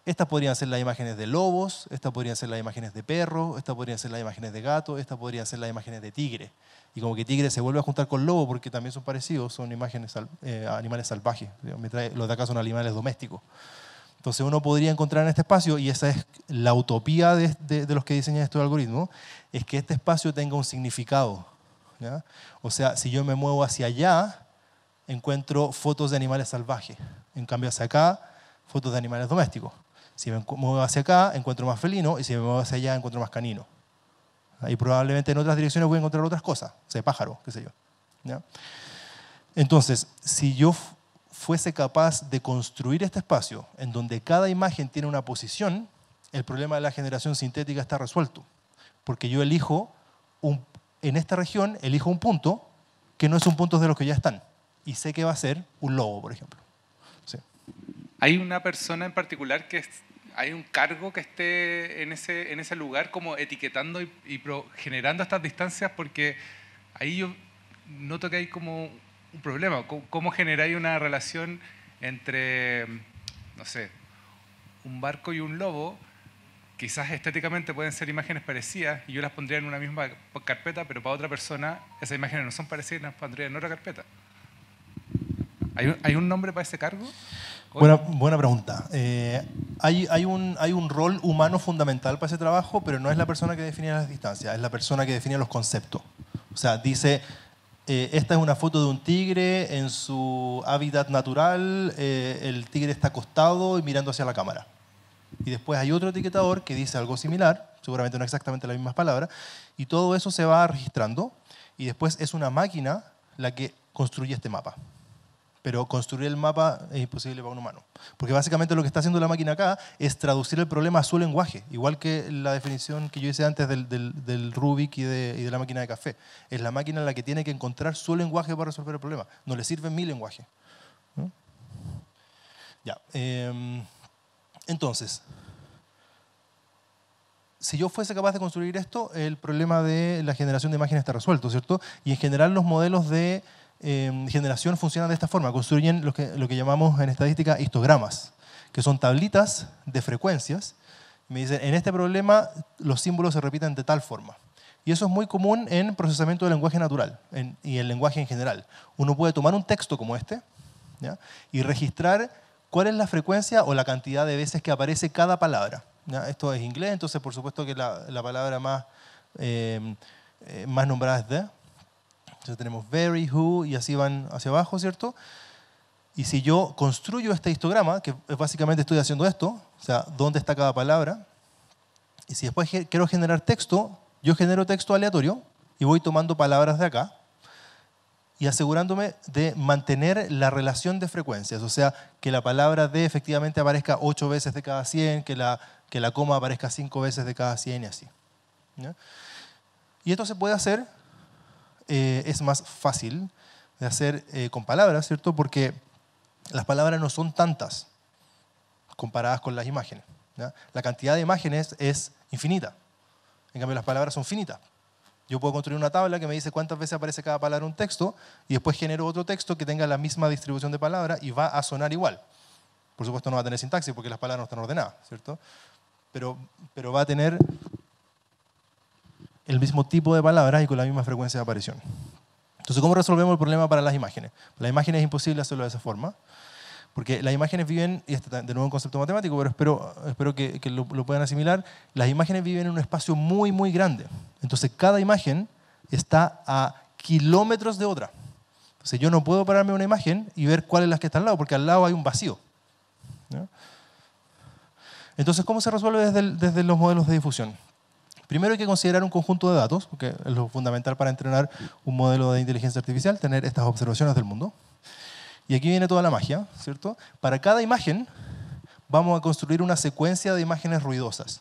Estas podrían ser las imágenes de lobos, estas podrían ser las imágenes de perro, estas podrían ser las imágenes de gato, estas podrían ser las imágenes de tigre. Y como que tigre se vuelve a juntar con lobo porque también son parecidos, son animales salvajes. Los de acá son animales domésticos. Entonces uno podría encontrar en este espacio, y esa es la utopía de los que diseñan estos algoritmos, es que este espacio tenga un significado, ¿ya? O sea, si yo me muevo hacia allá, encuentro fotos de animales salvajes. En cambio hacia acá, fotos de animales domésticos. Si me muevo hacia acá, encuentro más felino, y si me muevo hacia allá, encuentro más canino. Y probablemente en otras direcciones voy a encontrar otras cosas, o sea, pájaro, qué sé yo, ¿ya? Entonces, si yo fuese capaz de construir este espacio en donde cada imagen tiene una posición, el problema de la generación sintética está resuelto. Porque yo elijo, en esta región, elijo un punto que no es un punto de los que ya están. Y sé que va a ser un lobo, por ejemplo. Sí. ¿Hay una persona en particular hay un cargo que esté en ese lugar como etiquetando y generando estas distancias? Porque ahí yo noto que hay como un problema. ¿Cómo generáis una relación entre, no sé, un barco y un lobo? Quizás estéticamente pueden ser imágenes parecidas y yo las pondría en una misma carpeta, pero para otra persona esas imágenes no son parecidas y las pondría en otra carpeta. ¿Hay un nombre para ese cargo? Buena pregunta. Hay un rol humano fundamental para ese trabajo, pero no es la persona que define las distancias, es la persona que define los conceptos. O sea, dice, esta es una foto de un tigre en su hábitat natural, el tigre está acostado y mirando hacia la cámara. Y después hay otro etiquetador que dice algo similar, seguramente no exactamente las mismas palabras, y todo eso se va registrando, y después es una máquina la que construye este mapa. pero construir el mapa es imposible para un humano. Porque básicamente lo que está haciendo la máquina acá es traducir el problema a su lenguaje, igual que la definición que yo hice antes del Rubik y de la máquina de café. Es la máquina la que tiene que encontrar su lenguaje para resolver el problema. No le sirve mi lenguaje, ¿no? Ya. Entonces, si yo fuese capaz de construir esto, el problema de la generación de imágenes está resuelto, ¿cierto? Y en general los modelos de generación funcionan de esta forma. Construyen lo que llamamos en estadística histogramas, que son tablitas de frecuencias. Me dicen, en este problema los símbolos se repiten de tal forma. Y eso es muy común en procesamiento del lenguaje natural y el lenguaje en general. Uno puede tomar un texto como este, ¿ya?, y registrar cuál es la frecuencia o la cantidad de veces que aparece cada palabra, ¿ya? Esto es inglés, entonces por supuesto que la palabra más nombrada es the. Entonces tenemos very, who, y así van hacia abajo, ¿cierto? Y si yo construyo este histograma, que básicamente estoy haciendo esto, o sea, dónde está cada palabra, y si después quiero generar texto, yo genero texto aleatorio y voy tomando palabras de acá y asegurándome de mantener la relación de frecuencias, o sea, que la palabra de efectivamente aparezca 8 veces de cada 100, que la coma aparezca 5 veces de cada 100 y así, ¿ya? Y esto se puede hacer, es más fácil de hacer con palabras, ¿cierto? Porque las palabras no son tantas comparadas con las imágenes, ¿ya? La cantidad de imágenes es infinita. En cambio, las palabras son finitas. Yo puedo construir una tabla que me dice cuántas veces aparece cada palabra en un texto y después genero otro texto que tenga la misma distribución de palabras y va a sonar igual. Por supuesto no va a tener sintaxis porque las palabras no están ordenadas, ¿cierto? Pero va a tener el mismo tipo de palabras y con la misma frecuencia de aparición. Entonces, ¿cómo resolvemos el problema para las imágenes? Las imágenes es imposible hacerlo de esa forma, porque las imágenes viven, y este de nuevo un concepto matemático, pero espero que lo puedan asimilar, las imágenes viven en un espacio muy, muy grande. Entonces, cada imagen está a kilómetros de otra. Entonces, yo no puedo pararme una imagen y ver cuál es la que está al lado, porque al lado hay un vacío, ¿no? Entonces, ¿cómo se resuelve desde los modelos de difusión? Primero hay que considerar un conjunto de datos, porque es lo fundamental para entrenar un modelo de inteligencia artificial, tener estas observaciones del mundo. Y aquí viene toda la magia, ¿cierto? Para cada imagen vamos a construir una secuencia de imágenes ruidosas,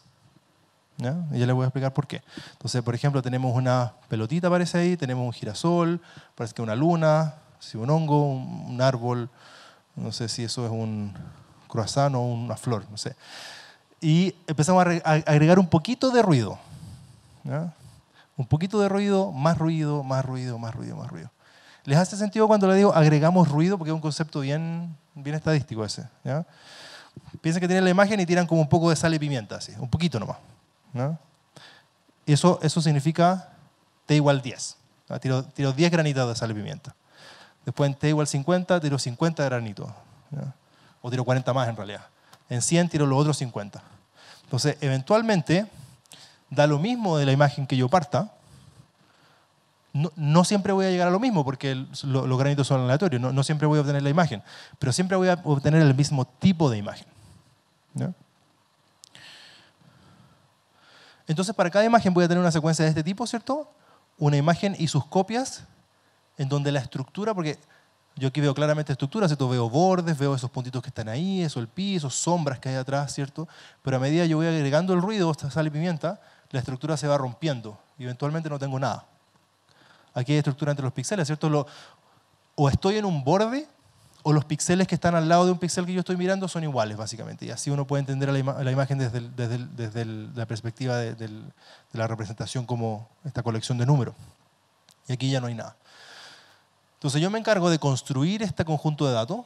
¿ya? Y ya les voy a explicar por qué. Entonces, por ejemplo, tenemos una pelotita, aparece ahí, tenemos un girasol, parece que una luna, un hongo, un árbol, no sé si eso es un croissant o una flor, no sé. Y empezamos a agregar un poquito de ruido, ¿ya? Un poquito de ruido, más ruido, más ruido, más ruido, más ruido. ¿Les hace sentido cuando le digo agregamos ruido? Porque es un concepto bien estadístico ese, ¿ya? Piensen que tienen la imagen y tiran como un poco de sal y pimienta, así, un poquito nomás, ¿no? Y eso significa T igual 10. ¿No? Tiro 10 granitos de sal y pimienta. Después en T igual 50, tiro 50 granitos, ¿ya? O tiro 40 más en realidad. En 100 tiro los otros 50. Entonces, eventualmente, da lo mismo de la imagen que yo parta. No siempre voy a llegar a lo mismo porque los granitos son aleatorios. No siempre voy a obtener la imagen, pero siempre voy a obtener el mismo tipo de imagen, ¿no? Entonces, para cada imagen voy a tener una secuencia de este tipo, ¿cierto? Una imagen y sus copias en donde la estructura, porque yo aquí veo claramente estructura, ¿cierto? Veo bordes, veo esos puntitos que están ahí, eso el piso, sombras que hay atrás, ¿cierto? Pero a medida yo voy agregando el ruido, esta sal y pimienta, la estructura se va rompiendo y eventualmente no tengo nada. Aquí hay estructura entre los píxeles, ¿cierto? O estoy en un borde o los píxeles que están al lado de un píxel que yo estoy mirando son iguales, básicamente. Y así uno puede entender la imagen desde la perspectiva de la representación como esta colección de números. Y aquí ya no hay nada. Entonces yo me encargo de construir este conjunto de datos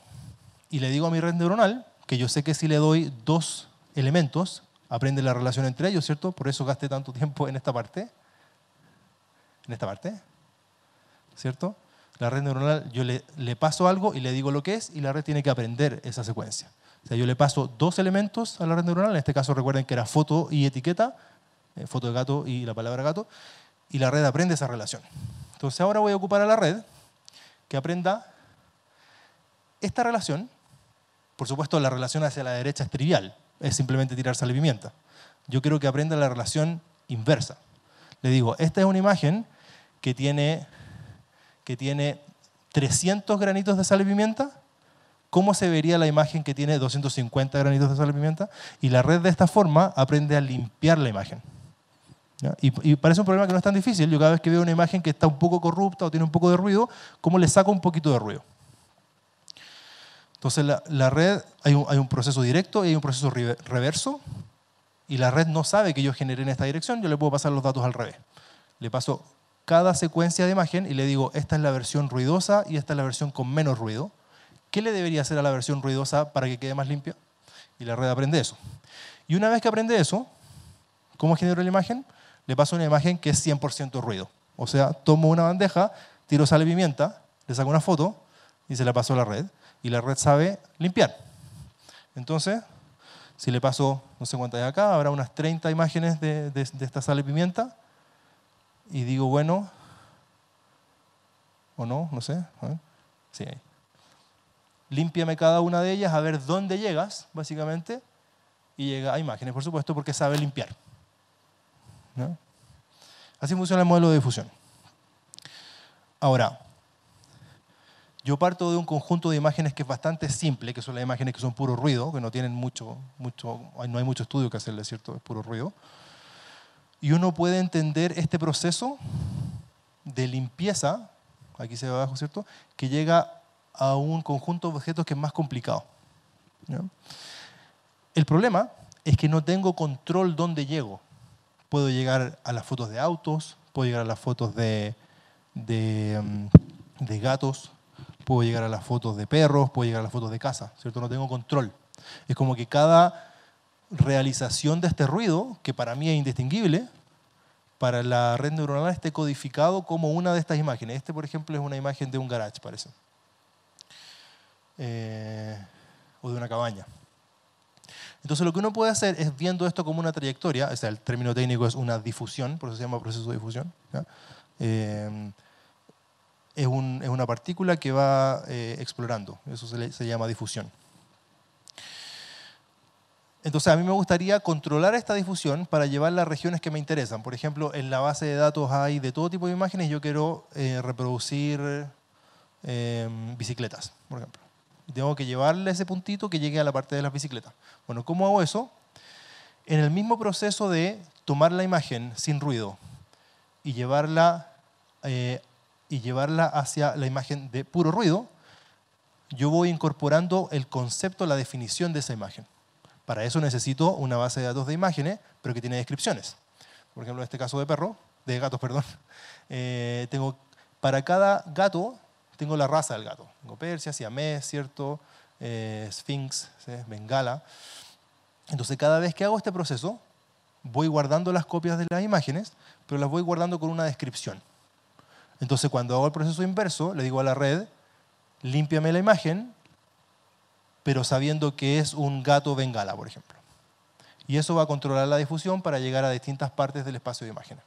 y le digo a mi red neuronal que yo sé que si le doy 2 elementos, aprende la relación entre ellos, ¿cierto? Por eso gasté tanto tiempo en esta parte. En esta parte, ¿cierto? La red neuronal, yo le paso algo y le digo lo que es y la red tiene que aprender esa secuencia. O sea, yo le paso 2 elementos a la red neuronal, en este caso recuerden que era foto y etiqueta, foto de gato y la palabra gato, y la red aprende esa relación. Entonces ahora voy a ocupar a la red que aprenda esta relación. Por supuesto, la relación hacia la derecha es trivial, es simplemente tirar sal y pimienta. Yo quiero que aprenda la relación inversa. Le digo, esta es una imagen que tiene 300 granitos de sal y pimienta cómo se vería la imagen que tiene 250 granitos de sal y pimienta, y la red de esta forma aprende a limpiar la imagen. ¿Ya? Y parece un problema que no es tan difícil. Yo cada vez que veo una imagen que está un poco corrupta o tiene un poco de ruido, ¿cómo le saco un poquito de ruido? Entonces la red, hay un proceso directo y hay un proceso reverso, y la red no sabe que yo generé en esta dirección, yo le puedo pasar los datos al revés. Le paso cada secuencia de imagen y le digo, esta es la versión ruidosa y esta es la versión con menos ruido. ¿Qué le debería hacer a la versión ruidosa para que quede más limpia? Y la red aprende eso. Y una vez que aprende eso, ¿cómo genero la imagen? Le paso una imagen que es 100% ruido. O sea, tomo una bandeja, tiro sal y pimienta, le saco una foto y se la paso a la red. Y la red sabe limpiar. Entonces, si le paso, no sé cuántas hay acá, habrá unas 30 imágenes de esta sal y pimienta. Y digo, bueno, o no, no sé. A ver. Sí, ahí. Límpiame cada una de ellas a ver dónde llegas, básicamente. Y llega a imágenes, por supuesto, porque sabe limpiar. ¿No? Así funciona el modelo de difusión. Ahora, yo parto de un conjunto de imágenes que es bastante simple, que son las imágenes que son puro ruido, que no tienen no hay mucho estudio que hacerle, ¿cierto? Es puro ruido. Y uno puede entender este proceso de limpieza, aquí se ve abajo, ¿cierto? Que llega a un conjunto de objetos que es más complicado. ¿Ya? El problema es que no tengo control dónde llego. Puedo llegar a las fotos de autos, puedo llegar a las fotos de gatos, puedo llegar a las fotos de perros, puedo llegar a las fotos de casa, ¿cierto? No tengo control. Es como que cada realización de este ruido, que para mí es indistinguible, para la red neuronal esté codificado como una de estas imágenes. Este, por ejemplo, es una imagen de un garage, parece. O de una cabaña. Entonces lo que uno puede hacer es, viendo esto como una trayectoria, o sea, el término técnico es una difusión, por eso se llama proceso de difusión, ¿ya? Es una partícula que va explorando, eso se llama difusión. Entonces a mí me gustaría controlar esta difusión para llevarla a regiones que me interesan. Por ejemplo, en la base de datos hay de todo tipo de imágenes, yo quiero reproducir bicicletas, por ejemplo. Tengo que llevarle ese puntito que llegue a la parte de las bicicletas. Bueno, ¿cómo hago eso? En el mismo proceso de tomar la imagen sin ruido y llevarla hacia la imagen de puro ruido, yo voy incorporando el concepto, la definición de esa imagen. Para eso necesito una base de datos de imágenes, pero que tiene descripciones. Por ejemplo, en este caso de gatos, perdón, tengo para cada gato tengo la raza del gato. Tengo Persia, Siamés, ¿cierto? Sphinx, ¿sí? Bengala. Entonces, cada vez que hago este proceso, voy guardando las copias de las imágenes, pero las voy guardando con una descripción. Entonces, cuando hago el proceso inverso, le digo a la red, límpiame la imagen, pero sabiendo que es un gato bengala, por ejemplo. Y eso va a controlar la difusión para llegar a distintas partes del espacio de imágenes.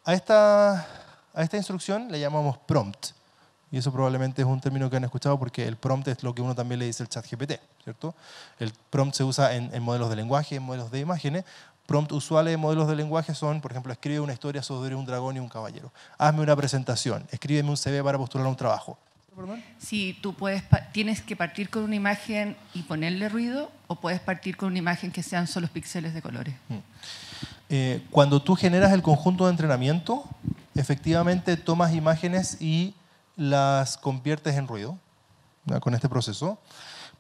A esta instrucción le llamamos prompt. Y eso probablemente es un término que han escuchado porque el prompt es lo que uno también le dice al ChatGPT, ¿cierto? El prompt se usa en modelos de lenguaje, en modelos de imágenes. Prompt usuales de modelos de lenguaje son, por ejemplo, escribe una historia sobre un dragón y un caballero. Hazme una presentación. Escríbeme un CV para postular a un trabajo. ¿Perdón? Sí, tú tienes que partir con una imagen y ponerle ruido, o puedes partir con una imagen que sean solo píxeles de colores. Cuando tú generas el conjunto de entrenamiento, efectivamente tomas imágenes y las conviertes en ruido, ¿no? Con este proceso.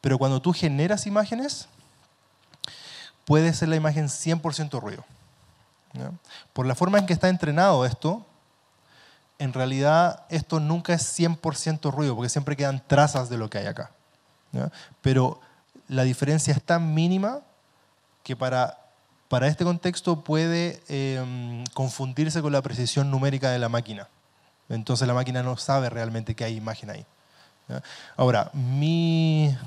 Pero cuando tú generas imágenes, puede ser la imagen 100% ruido, ¿no? Por la forma en que está entrenado esto, en realidad esto nunca es 100% ruido, porque siempre quedan trazas de lo que hay acá, ¿no? Pero la diferencia es tan mínima que para este contexto puede confundirse con la precisión numérica de la máquina. Entonces la máquina no sabe realmente que hay imagen ahí, ¿ya? Ahora, mi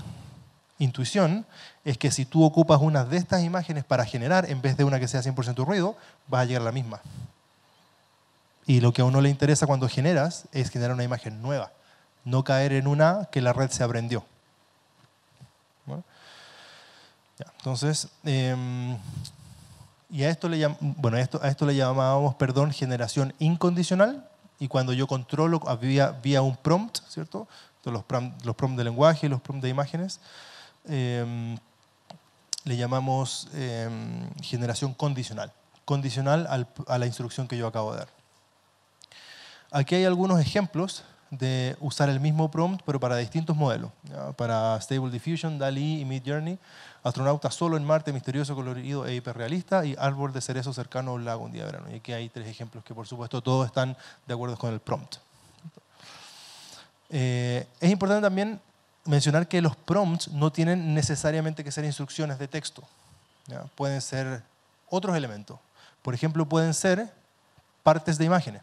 intuición es que si tú ocupas una de estas imágenes para generar, en vez de una que sea 100% ruido, vas a llegar a la misma. Y lo que a uno le interesa cuando generas es generar una imagen nueva, no caer en una que la red se aprendió. ¿Bueno? Ya, entonces, y a esto le llamábamos, generación incondicional. Y cuando yo controlo vía un prompt, ¿cierto? los prompts de lenguaje y los prompts de imágenes. Le llamamos generación condicional. Condicional a la instrucción que yo acabo de dar. Aquí hay algunos ejemplos de usar el mismo prompt, pero para distintos modelos. ¿Ya? Para Stable Diffusion, DALL-E y Midjourney, astronauta solo en Marte, misterioso, colorido e hiperrealista, y árbol de cerezo cercano a un lago un día de verano. Y aquí hay 3 ejemplos que, por supuesto, todos están de acuerdo con el prompt. Es importante también mencionar que los prompts no tienen necesariamente que ser instrucciones de texto. ¿Ya? Pueden ser otros elementos. Por ejemplo, pueden ser partes de imágenes.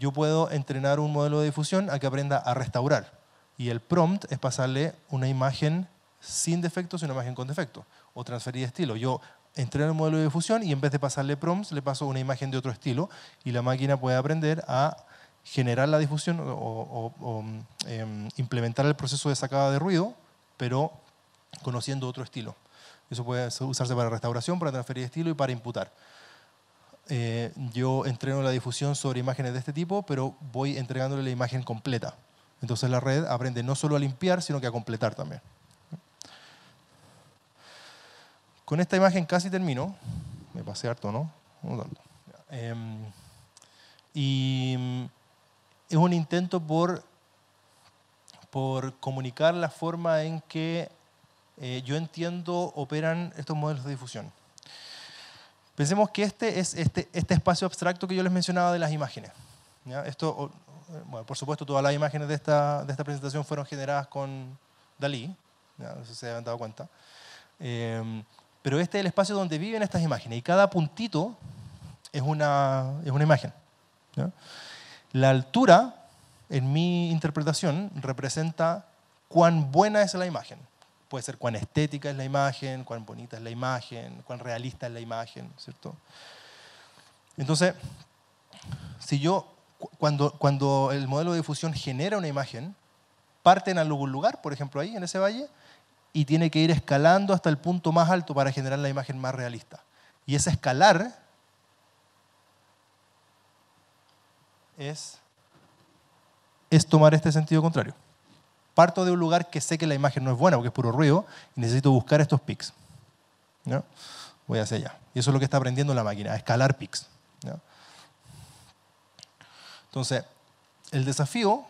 Yo puedo entrenar un modelo de difusión a que aprenda a restaurar. Y el prompt es pasarle una imagen sin defectos y una imagen con defectos. O transferir estilo. Yo entreno un modelo de difusión y en vez de pasarle prompts, le paso una imagen de otro estilo y la máquina puede aprender a generar la difusión o implementar el proceso de sacada de ruido, pero conociendo otro estilo. Eso puede usarse para restauración, para transferir estilo y para imputar. Yo entreno la difusión sobre imágenes de este tipo, pero voy entregándole la imagen completa. Entonces la red aprende no solo a limpiar, sino que a completar también. Con esta imagen casi termino. Me pasé harto, ¿no? Y es un intento por comunicar la forma en que yo entiendo operan estos modelos de difusión. Pensemos que este es este espacio abstracto que yo les mencionaba de las imágenes. ¿Ya? Esto, bueno, por supuesto, todas las imágenes de esta presentación fueron generadas con DALL-E, ¿ya? No sé si se han dado cuenta. Pero este es el espacio donde viven estas imágenes y cada puntito es una imagen. ¿Ya? La altura, en mi interpretación, representa cuán buena es la imagen. Puede ser cuán estética es la imagen, cuán bonita es la imagen, cuán realista es la imagen, ¿cierto? Entonces, si yo, cuando el modelo de difusión genera una imagen, parte en algún lugar, por ejemplo ahí, en ese valle, y tiene que ir escalando hasta el punto más alto para generar la imagen más realista. Y ese escalar es tomar este sentido contrario. Parto de un lugar que sé que la imagen no es buena porque es puro ruido y necesito buscar estos pics. ¿No? Voy hacia allá. Y eso es lo que está aprendiendo la máquina, a escalar pics. ¿No? Entonces, el desafío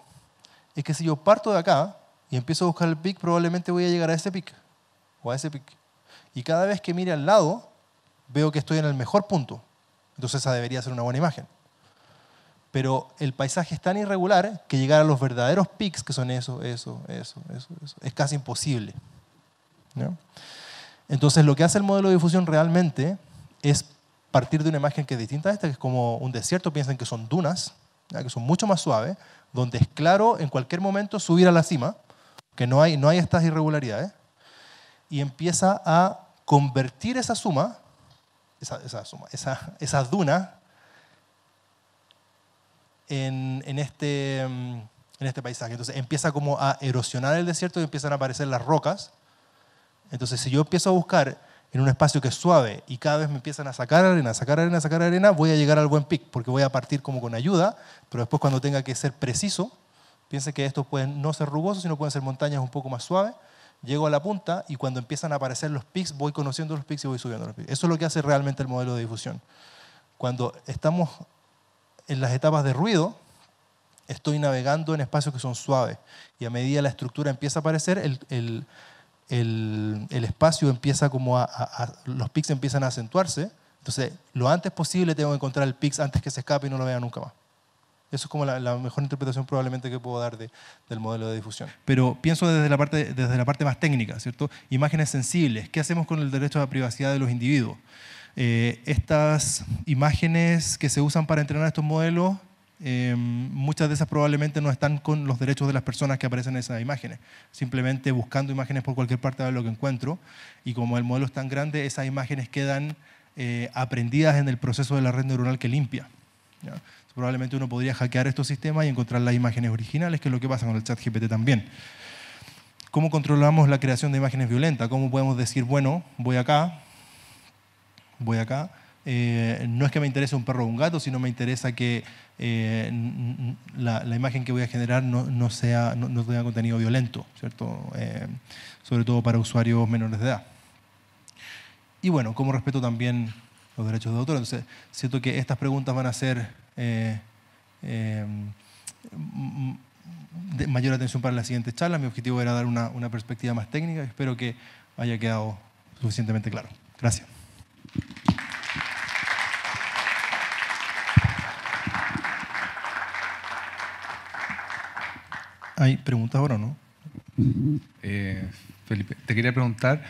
es que si yo parto de acá y empiezo a buscar el pic, probablemente voy a llegar a ese pic o a ese pic. Y cada vez que mire al lado, veo que estoy en el mejor punto. Entonces esa debería ser una buena imagen. Pero el paisaje es tan irregular que llegar a los verdaderos pics, que son eso, es casi imposible. ¿No? Entonces lo que hace el modelo de difusión realmente es partir de una imagen que es distinta a esta, que es como un desierto, piensen que son dunas, ¿ya? Que son mucho más suaves, donde es claro en cualquier momento subir a la cima, que no hay estas irregularidades, y empieza a convertir esa duna, en este paisaje. Entonces empieza como a erosionar el desierto y empiezan a aparecer las rocas. Entonces si yo empiezo a buscar en un espacio que es suave y cada vez me empiezan a sacar arena, voy a llegar al buen pic porque voy a partir como con ayuda, pero después cuando tenga que ser preciso, piensen que estos pueden no ser rugosos, sino pueden ser montañas un poco más suaves, llego a la punta y cuando empiezan a aparecer los pics, voy conociendo los pics y voy subiendo los pics. Eso es lo que hace realmente el modelo de difusión. Cuando estamos en las etapas de ruido, estoy navegando en espacios que son suaves y a medida la estructura empieza a aparecer, el espacio empieza como los pics empiezan a acentuarse. Entonces, lo antes posible tengo que encontrar el pics antes que se escape y no lo vea nunca más. Eso es como la mejor interpretación probablemente que puedo dar del modelo de difusión. Pero pienso desde la parte más técnica, ¿cierto? Imágenes sensibles. ¿Qué hacemos con el derecho a la privacidad de los individuos? Estas imágenes que se usan para entrenar estos modelos, muchas de esas probablemente no están con los derechos de las personas que aparecen en esas imágenes. Simplemente buscando imágenes por cualquier parte a ver lo que encuentro. Y como el modelo es tan grande, esas imágenes quedan aprendidas en el proceso de la red neuronal que limpia. ¿Ya? Probablemente uno podría hackear estos sistemas y encontrar las imágenes originales, que es lo que pasa con el ChatGPT también. ¿Cómo controlamos la creación de imágenes violentas? ¿Cómo podemos decir, bueno, voy acá, no es que me interese un perro o un gato, sino me interesa que la imagen que voy a generar no tenga contenido violento, ¿cierto? Sobre todo para usuarios menores de edad. Y bueno, como respeto también los derechos de autor, entonces siento que estas preguntas van a ser de mayor atención para la siguiente charla. Mi objetivo era dar una perspectiva más técnica. Espero que haya quedado suficientemente claro. Gracias. ¿Hay preguntas ahora o no? Felipe, te quería preguntar,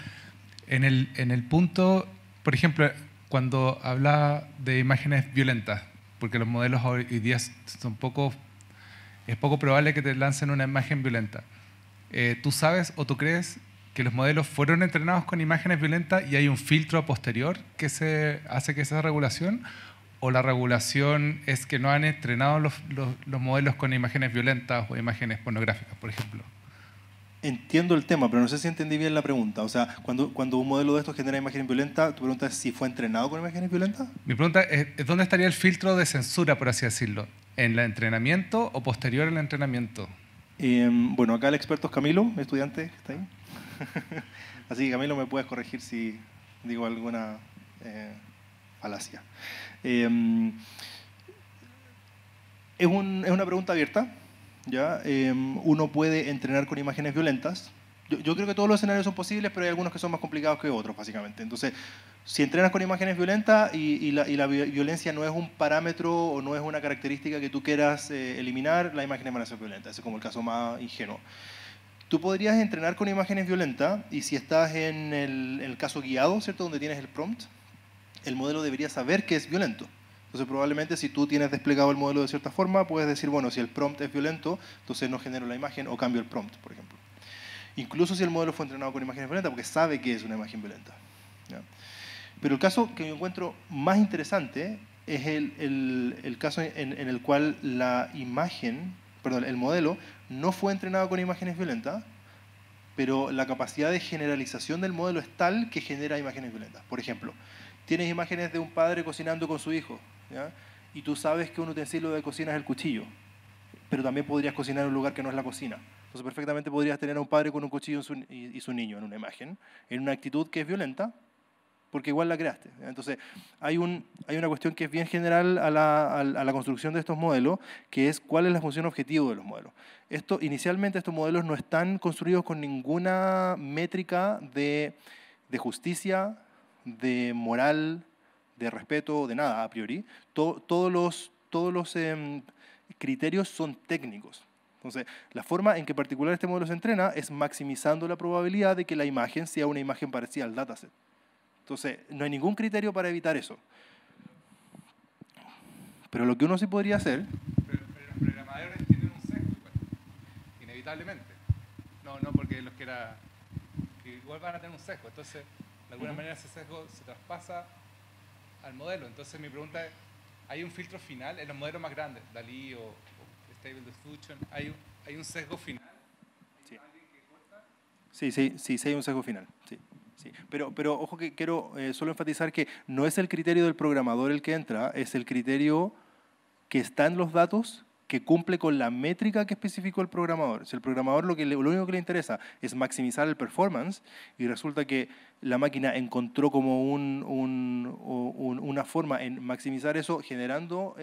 en el punto, por ejemplo, cuando habla de imágenes violentas, porque los modelos hoy día es poco probable que te lancen una imagen violenta. ¿Tú sabes o tú crees que los modelos fueron entrenados con imágenes violentas y hay un filtro posterior que se hace que esa regulación? ¿O la regulación es que no han entrenado los modelos con imágenes violentas o imágenes pornográficas, por ejemplo? Entiendo el tema, pero no sé si entendí bien la pregunta. O sea, cuando un modelo de estos genera imágenes violentas, ¿tu pregunta es si fue entrenado con imágenes violentas? Mi pregunta es ¿dónde estaría el filtro de censura, por así decirlo? ¿En el entrenamiento o posterior al entrenamiento? Bueno, acá el experto es Camilo, estudiante, está ahí. Así que Camilo, me puedes corregir si digo alguna falacia. Es una pregunta abierta. ¿Ya? Uno puede entrenar con imágenes violentas. Yo creo que todos los escenarios son posibles, pero hay algunos que son más complicados que otros, básicamente. Entonces, si entrenas con imágenes violentas y la violencia no es un parámetro o no es una característica que tú quieras eliminar, las imágenes van a ser violentas. Ese es como el caso más ingenuo. Tú podrías entrenar con imágenes violentas y si estás en el caso guiado, ¿cierto? Donde tienes el prompt, el modelo debería saber que es violento. Entonces, probablemente si tú tienes desplegado el modelo de cierta forma, puedes decir, bueno, si el prompt es violento, entonces no genero la imagen o cambio el prompt, por ejemplo. Incluso si el modelo fue entrenado con imágenes violentas, porque sabe que es una imagen violenta. ¿Ya? Pero el caso que yo encuentro más interesante es el caso en el cual el modelo no fue entrenado con imágenes violentas, pero la capacidad de generalización del modelo es tal que genera imágenes violentas. Por ejemplo, tienes imágenes de un padre cocinando con su hijo, ¿ya? Y tú sabes que un utensilio de cocina es el cuchillo, pero también podrías cocinar en un lugar que no es la cocina. Entonces, perfectamente podrías tener a un padre con un cuchillo y su niño en una imagen, en una actitud que es violenta, porque igual la creaste, ¿ya? Entonces, hay una cuestión que es bien general a la construcción de estos modelos, que es cuál es la función objetivo de los modelos. Inicialmente, estos modelos no están construidos con ninguna métrica de justicia, de moral, de respeto, de nada a priori. Todos los criterios son técnicos. Entonces, la forma en que en particular este modelo se entrena es maximizando la probabilidad de que la imagen sea una imagen parecida al dataset. Entonces, no hay ningún criterio para evitar eso. Pero lo que uno sí podría hacer... Pero los programadores tienen un sesgo, inevitablemente. No, porque los que igual van a tener un sesgo. Entonces, de alguna manera ese sesgo se traspasa al modelo. Entonces mi pregunta es, ¿hay un filtro final en los modelos más grandes, DALL-E o Stable Diffusion? ¿Hay un sesgo final? Sí, hay un sesgo final. Sí. Pero ojo que quiero solo enfatizar que no es el criterio del programador el que entra, es el criterio que está en los datos que cumple con la métrica que especificó el programador. Si el programador lo único que le interesa es maximizar el performance y resulta que la máquina encontró como una forma en maximizar eso generando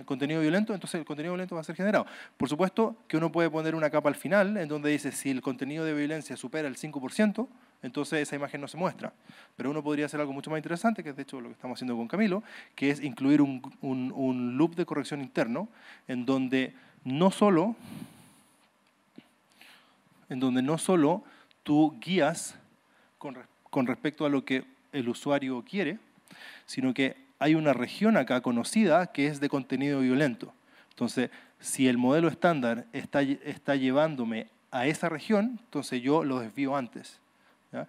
contenido violento, entonces el contenido violento va a ser generado. Por supuesto que uno puede poner una capa al final en donde dice si el contenido de violencia supera el 5%, entonces esa imagen no se muestra. Pero uno podría hacer algo mucho más interesante, que es de hecho lo que estamos haciendo con Camilo, que es incluir un loop de corrección interno en donde no solo tú guías con respecto a lo que el usuario quiere, sino que hay una región acá conocida que es de contenido violento. Entonces, si el modelo estándar está llevándome a esa región, entonces yo lo desvío antes. ¿Ya?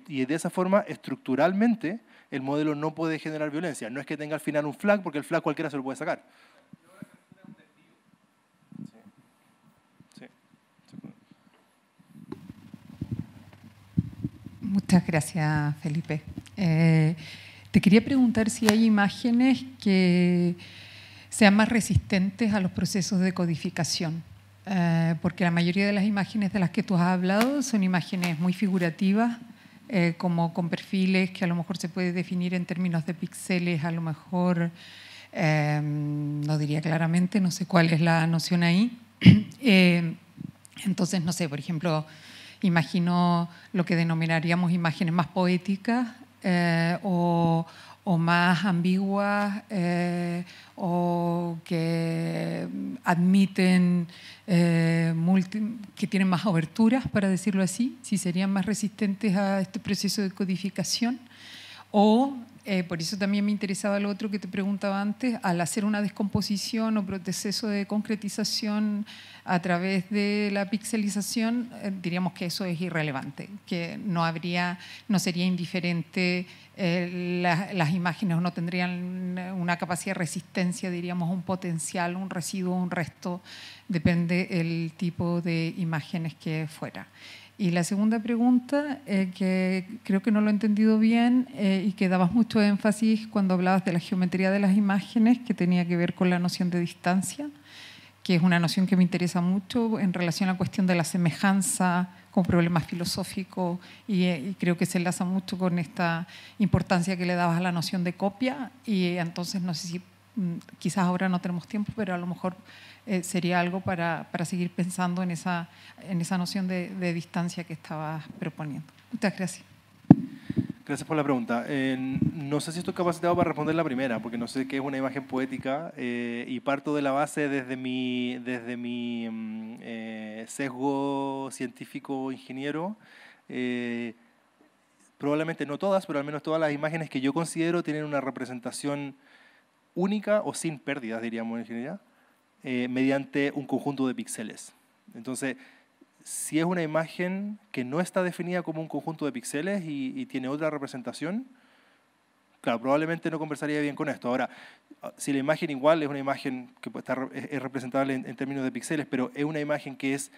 Y de esa forma, estructuralmente, el modelo no puede generar violencia. No es que tenga al final un flag, porque el flag cualquiera se lo puede sacar. Muchas gracias, Felipe. Te Te quería preguntar si hay imágenes que sean más resistentes a los procesos de codificación. Porque la mayoría de las imágenes de las que tú has hablado son imágenes muy figurativas, como con perfiles que a lo mejor se puede definir en términos de píxeles, a lo mejor, no diría claramente, no sé cuál es la noción ahí. Entonces, no sé, por ejemplo, imagino lo que denominaríamos imágenes más poéticas o más ambiguas o que admiten, que tienen más aberturas, para decirlo así, si serían más resistentes a este proceso de codificación. O, por eso también me interesaba lo otro que te preguntaba antes, al hacer una descomposición o proceso de concretización a través de la pixelización, diríamos que eso es irrelevante, que no sería indiferente, las imágenes no tendrían una capacidad de resistencia, diríamos un potencial, un residuo, un resto, depende el tipo de imágenes que fuera. Y la segunda pregunta, que creo que no lo he entendido bien y que dabas mucho énfasis cuando hablabas de la geometría de las imágenes, que tenía que ver con la noción de distancia, que es una noción que me interesa mucho en relación a la cuestión de la semejanza como problema filosófico y creo que se enlaza mucho con esta importancia que le dabas a la noción de copia. Y entonces no sé si quizás ahora no tenemos tiempo, pero a lo mejor sería algo para seguir pensando en esa noción de distancia que estabas proponiendo. Muchas gracias. Gracias por la pregunta. No sé si estoy capacitado para responder la primera, porque no sé qué es una imagen poética y parto de la base desde mi sesgo científico ingeniero. Probablemente no todas, pero al menos todas las imágenes que yo considero tienen una representación única o sin pérdidas, diríamos en ingeniería, mediante un conjunto de píxeles. Entonces, si es una imagen que no está definida como un conjunto de píxeles y tiene otra representación, claro, probablemente no conversaría bien con esto. Ahora, si la imagen igual es una imagen que es representable en términos de píxeles, pero es una imagen que es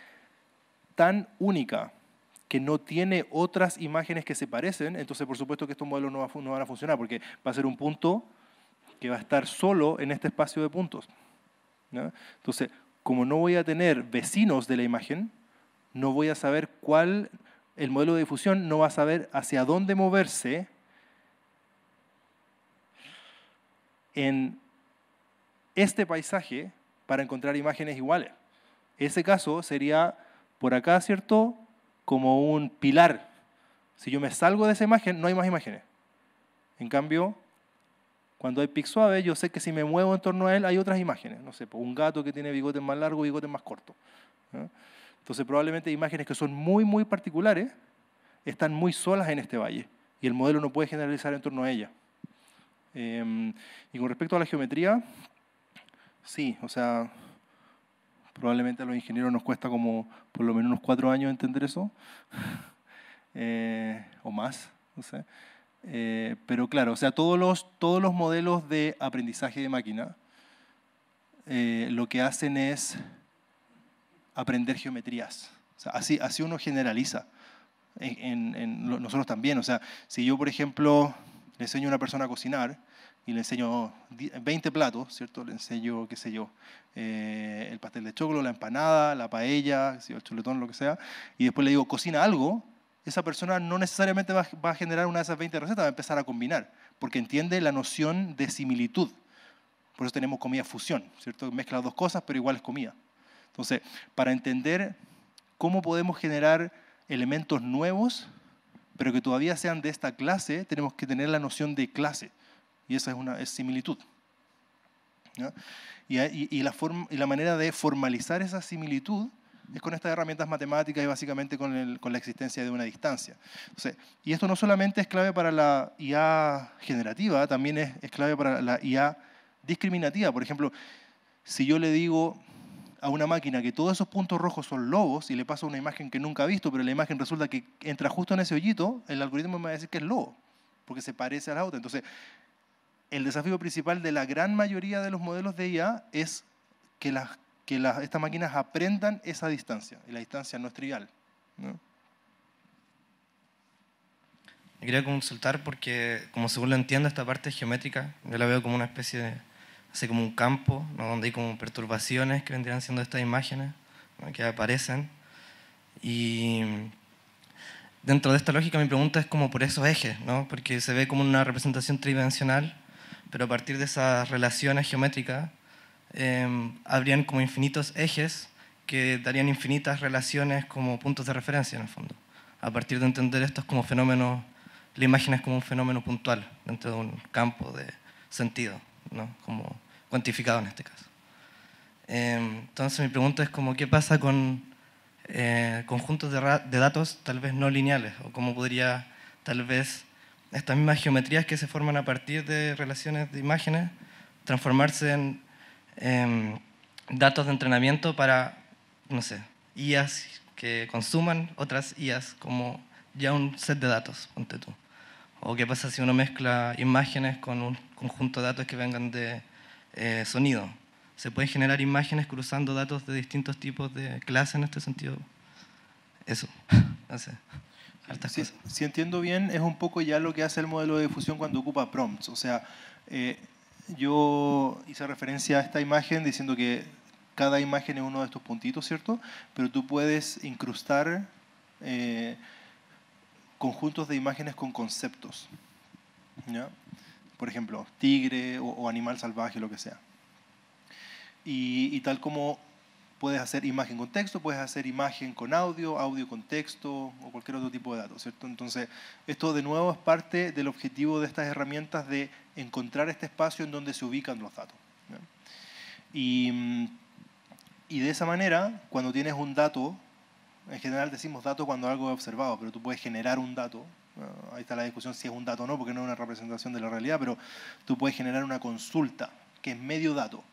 tan única que no tiene otras imágenes que se parecen, entonces por supuesto que estos modelos no van a funcionar, porque va a ser un punto que va a estar solo en este espacio de puntos, ¿no? Entonces, como no voy a tener vecinos de la imagen, no voy a saber el modelo de difusión no va a saber hacia dónde moverse en este paisaje para encontrar imágenes iguales. Ese caso sería, por acá, ¿cierto?, como un pilar. Si yo me salgo de esa imagen, no hay más imágenes. En cambio, cuando hay pic suave, yo sé que si me muevo en torno a él, hay otras imágenes. No sé, un gato que tiene bigotes más largos, bigotes más cortos, ¿no? Entonces, probablemente imágenes que son muy, muy particulares están muy solas en este valle y el modelo no puede generalizar en torno a ella. Y con respecto a la geometría, sí, o sea, probablemente a los ingenieros nos cuesta como por lo menos unos 4 años entender eso, o más, no sé. Pero claro, o sea, todos los modelos de aprendizaje de máquina lo que hacen es aprender geometrías. O sea, así uno generaliza. Nosotros también. O sea, si yo, por ejemplo, le enseño a una persona a cocinar y le enseño 20 platos, ¿cierto? Le enseño, qué sé yo, el pastel de choclo, la empanada, la paella, el chuletón, lo que sea, y después le digo, cocina algo, esa persona no necesariamente va a generar una de esas 20 recetas, va a empezar a combinar, porque entiende la noción de similitud. Por eso tenemos comida fusión, ¿cierto? Mezcla dos cosas, pero igual es comida. Entonces, para entender cómo podemos generar elementos nuevos, pero que todavía sean de esta clase, tenemos que tener la noción de clase. Y esa es similitud, ¿no? Y la manera de formalizar esa similitud es con estas herramientas matemáticas y básicamente con la existencia de una distancia. Entonces, y esto no solamente es clave para la IA generativa, también es clave para la IA discriminativa. Por ejemplo, si yo le digo a una máquina que todos esos puntos rojos son lobos y le paso una imagen que nunca ha visto, pero la imagen resulta que entra justo en ese hoyito, el algoritmo me va a decir que es lobo, porque se parece a la otra. Entonces, el desafío principal de la gran mayoría de los modelos de IA es que estas máquinas aprendan esa distancia, y la distancia no es trivial, ¿no? Yo quería consultar porque, como según lo entiendo, esta parte geométrica, yo la veo como una especie de, así como un campo, ¿no? Donde hay como perturbaciones que vendrían siendo estas imágenes, ¿no? Que aparecen. Y dentro de esta lógica mi pregunta es como por esos ejes, ¿no? Porque se ve como una representación tridimensional, pero a partir de esas relaciones geométricas habrían como infinitos ejes que darían infinitas relaciones como puntos de referencia en el fondo. A partir de entender estos como fenómenos, la imagen es como un fenómeno puntual dentro de un campo de sentido, ¿no? Como cuantificado en este caso. Entonces mi pregunta es como, ¿qué pasa con conjuntos de datos tal vez no lineales? O cómo podría tal vez estas mismas geometrías que se forman a partir de relaciones de imágenes transformarse en datos de entrenamiento para, no sé, IAs que consuman otras IAs como ya un set de datos, ponte tú. O qué pasa si uno mezcla imágenes con un conjunto de datos que vengan de sonido. ¿Se pueden generar imágenes cruzando datos de distintos tipos de clases en este sentido? Eso, no sé. Si entiendo bien, es un poco ya lo que hace el modelo de difusión cuando ocupa prompts. O sea, yo hice referencia a esta imagen diciendo que cada imagen es uno de estos puntitos, ¿cierto? Pero tú puedes incrustar conjuntos de imágenes con conceptos, ¿ya? Por ejemplo, tigre o animal salvaje, lo que sea. Y tal como puedes hacer imagen con texto, puedes hacer imagen con audio, audio con texto o cualquier otro tipo de datos, ¿cierto? Entonces, esto de nuevo es parte del objetivo de estas herramientas de encontrar este espacio en donde se ubican los datos, ¿ya? Y de esa manera, cuando tienes un dato, en general decimos dato cuando algo es observado, pero tú puedes generar un dato. Ahí está la discusión si es un dato o no, porque no es una representación de la realidad, pero tú puedes generar una consulta, que es medio dato.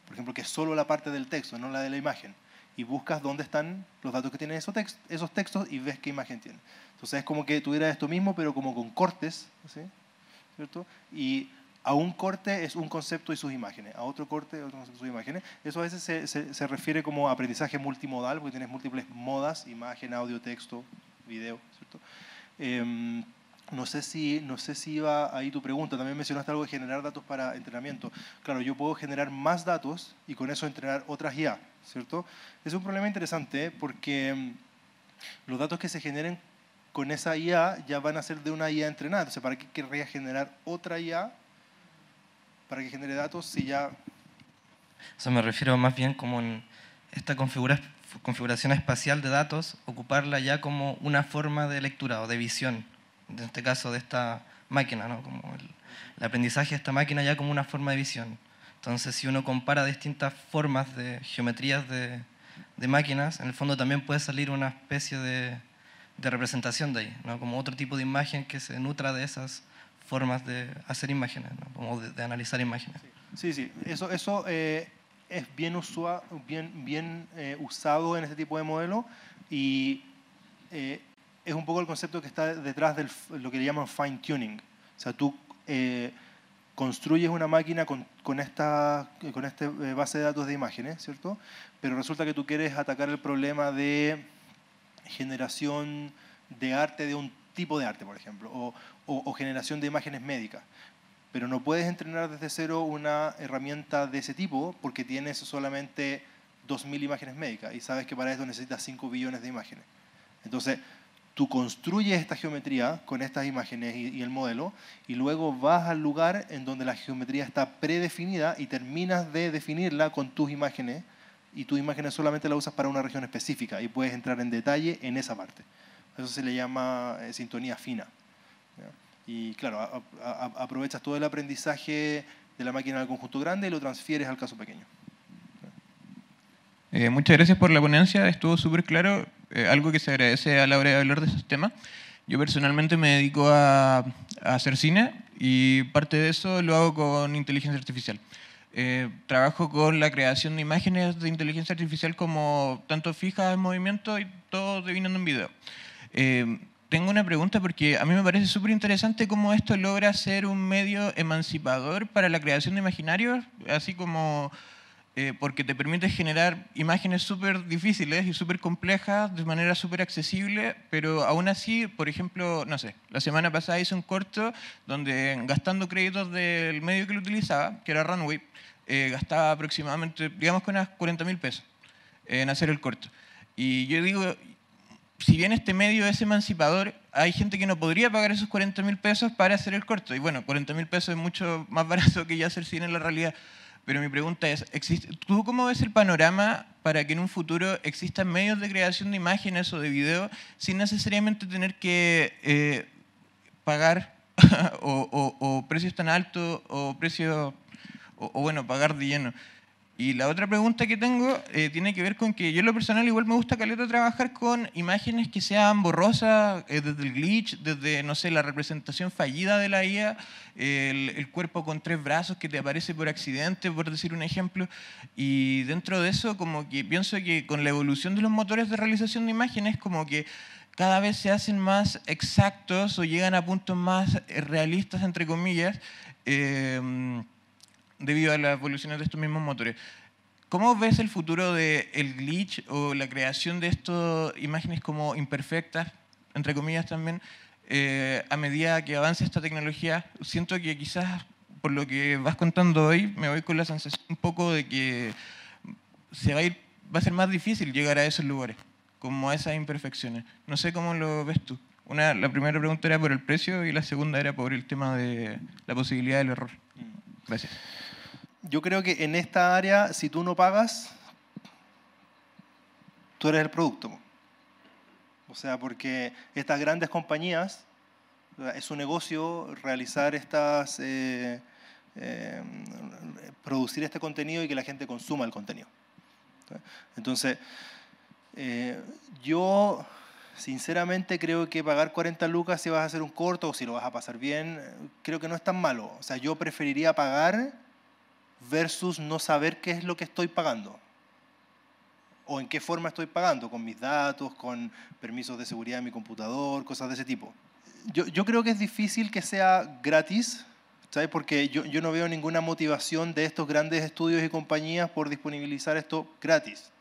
Por ejemplo, que es solo la parte del texto, no la de la imagen. Y buscas dónde están los datos que tienen esos textos y ves qué imagen tienen. Entonces es como que tuviera esto mismo, pero como con cortes, ¿sí? ¿Cierto? Y a un corte es un concepto y sus imágenes, a otro corte otro concepto y sus imágenes. Eso a veces se refiere como aprendizaje multimodal, porque tienes múltiples modas, imagen, audio, texto, video, ¿cierto? No sé si iba ahí tu pregunta. También mencionaste algo de generar datos para entrenamiento. Claro, yo puedo generar más datos y con eso entrenar otras IA, ¿cierto? Es un problema interesante porque los datos que se generen con esa IA ya van a ser de una IA entrenada. Entonces, ¿para qué querría generar otra IA para que genere datos si ya...? O sea, me refiero más bien como en esta configuración espacial de datos, ocuparla ya como una forma de lectura o de visión, en este caso de esta máquina, ¿no? Como el aprendizaje de esta máquina ya como una forma de visión. Entonces, si uno compara distintas formas de geometrías de máquinas, en el fondo también puede salir una especie de representación de ahí, ¿no? Como otro tipo de imagen que se nutra de esas formas de hacer imágenes, ¿no? Como de analizar imágenes. Sí. Eso es bien usado en este tipo de modelo y es un poco el concepto que está detrás de lo que le llaman fine tuning. O sea, tú construyes una máquina con esta base de datos de imágenes, ¿cierto? Pero resulta que tú quieres atacar el problema de generación de arte, de un tipo de arte, por ejemplo, o generación de imágenes médicas. Pero no puedes entrenar desde cero una herramienta de ese tipo porque tienes solamente 2.000 imágenes médicas y sabes que para eso necesitas 5 billones de imágenes. Entonces, tú construyes esta geometría con estas imágenes y el modelo y luego vas al lugar en donde la geometría está predefinida y terminas de definirla con tus imágenes y tus imágenes solamente las usas para una región específica y puedes entrar en detalle en esa parte. Eso se le llama sintonía fina. ¿Ya? Y claro, aprovechas todo el aprendizaje de la máquina del conjunto grande y lo transfieres al caso pequeño. Muchas gracias por la ponencia, estuvo súper claro, algo que se agradece a la hora de hablar de estos temas. Yo personalmente me dedico a hacer cine y parte de eso lo hago con inteligencia artificial. Trabajo con la creación de imágenes de inteligencia artificial como tanto fijas en movimiento y todo deviniendo en video. Tengo una pregunta porque a mí me parece súper interesante cómo esto logra ser un medio emancipador para la creación de imaginarios, así como porque te permite generar imágenes súper difíciles y súper complejas de manera súper accesible, pero aún así, por ejemplo, no sé, la semana pasada hice un corto donde, gastando créditos del medio que lo utilizaba, que era Runway, gastaba aproximadamente, digamos que unas 40.000 pesos en hacer el corto. Y yo digo, si bien este medio es emancipador, hay gente que no podría pagar esos 40.000 pesos para hacer el corto. Y bueno, 40.000 pesos es mucho más barato que ya hacer cine en la realidad. Pero mi pregunta es, ¿tú cómo ves el panorama para que en un futuro existan medios de creación de imágenes o de video sin necesariamente tener que pagar o precios tan altos o precios, o bueno, pagar de lleno? Y la otra pregunta que tengo tiene que ver con que yo en lo personal igual me gusta caleta trabajar con imágenes que sean borrosas, desde el glitch, desde, no sé, la representación fallida de la IA, el cuerpo con 3 brazos que te aparece por accidente, por decir un ejemplo. Y dentro de eso, como que pienso que con la evolución de los motores de realización de imágenes, como que cada vez se hacen más exactos o llegan a puntos más realistas, entre comillas, debido a las evoluciones de estos mismos motores. ¿Cómo ves el futuro del glitch o la creación de estas imágenes como imperfectas, entre comillas también, a medida que avance esta tecnología? Siento que quizás, por lo que vas contando hoy, me voy con la sensación un poco de que va a ser más difícil llegar a esos lugares, como a esas imperfecciones. No sé cómo lo ves tú. La primera pregunta era por el precio y la segunda era por el tema de la posibilidad del error. Gracias. Yo creo que en esta área, si tú no pagas, tú eres el producto. O sea, porque estas grandes compañías, es su negocio realizar producir este contenido y que la gente consuma el contenido. Entonces, yo sinceramente creo que pagar 40 lucas si vas a hacer un corto o si lo vas a pasar bien, creo que no es tan malo. O sea, yo preferiría pagar versus no saber qué es lo que estoy pagando o en qué forma estoy pagando, con mis datos, con permisos de seguridad de mi computador, cosas de ese tipo. Yo creo que es difícil que sea gratis, ¿sabes? Porque yo no veo ninguna motivación de estos grandes estudios y compañías por disponibilizar esto gratis,